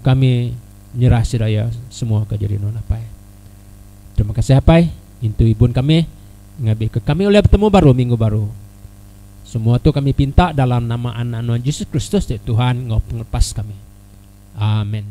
Kami nyerah sedaya semua ke jadi nuan apa. Terima kasih apa. Intu ibun kami ngabi ke kami oleh bertemu baru minggu baru. Semua tu kami pinta dalam nama anak Yesus Kristus Tuhan ngelepas kami. Amin.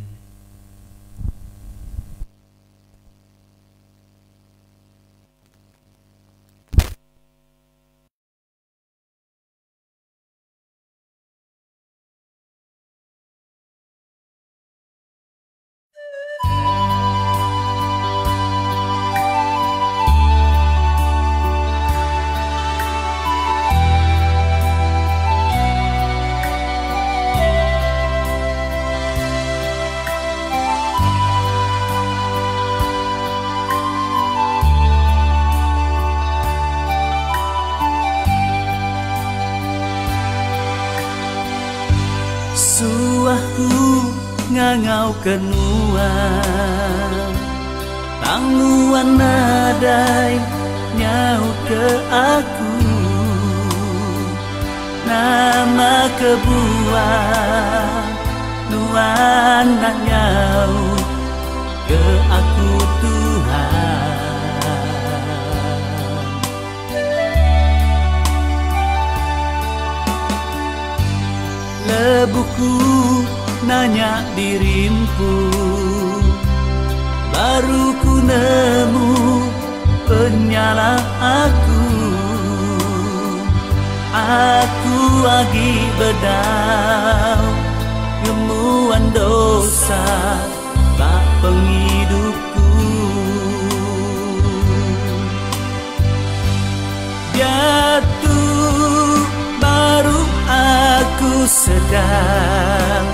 Suahku ngangau kenua tangguan nadai nyau ke aku nama kebuah nuan nak nyau ke aku Tuhan. Lebuku nanya dirimu, baru ku nemu penyalah aku. Aku lagi bedau gemuan dosa tak pengidupku. Jatuh baru aku sedang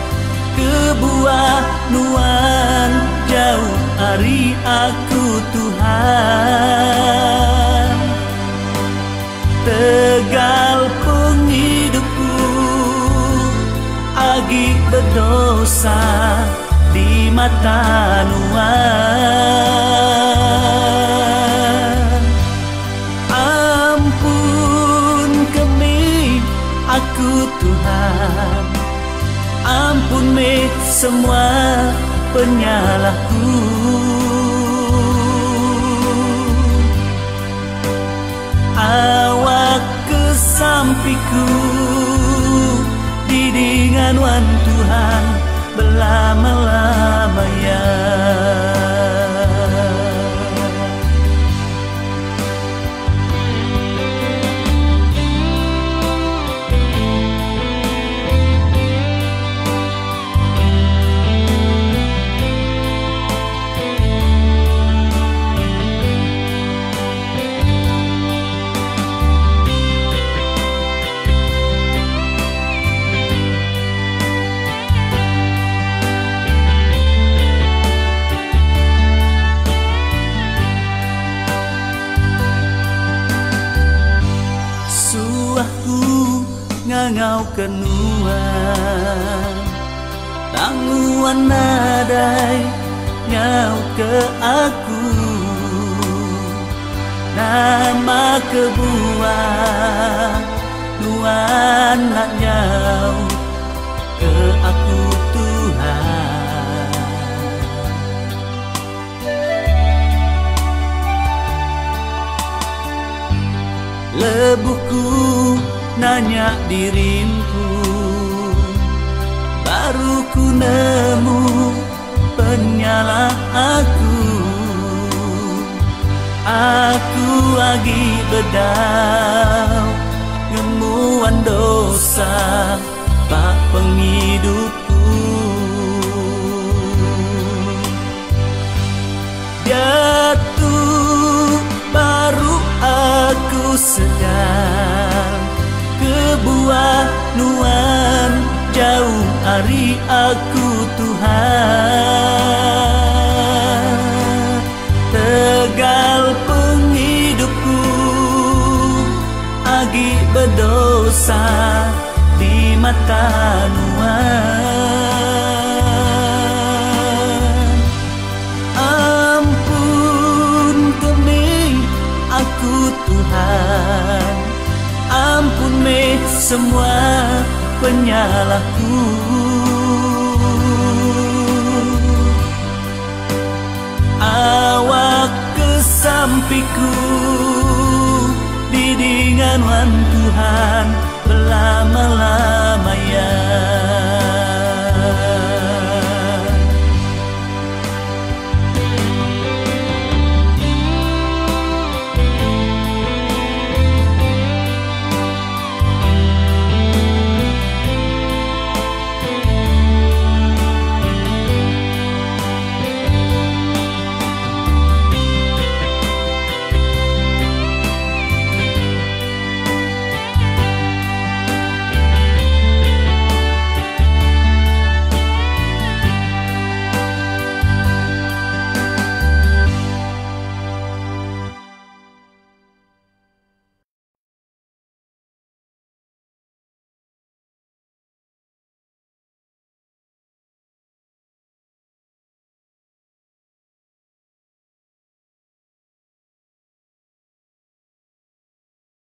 kebuah nuan jauh hari aku Tuhan. Tegal pengidupku agi berdosa di mata nuan. Ampun kami aku Tuhan, ampun me semua penyalahku. Awak kesampiku didingan wan Tuhan belama-lamanya. Ngangau kenua tangguan nadai nyau ke aku nama kebuah nuan nak nyau ke aku Tuhan. Lebuhku nanya dirimu, baru ku nemu penyalah aku. Aku lagi bedau gemuan dosa tak pengidupku. Jatuh baru aku sedang kebuah nuan jauh hari aku Tuhan. Tegal pengidupku agi berdosa di mata nuan. Ampun kami aku Tuhan, ampun me semua penyalahku. Awak kesampiku didingan wan Tuhan belama-lamanya.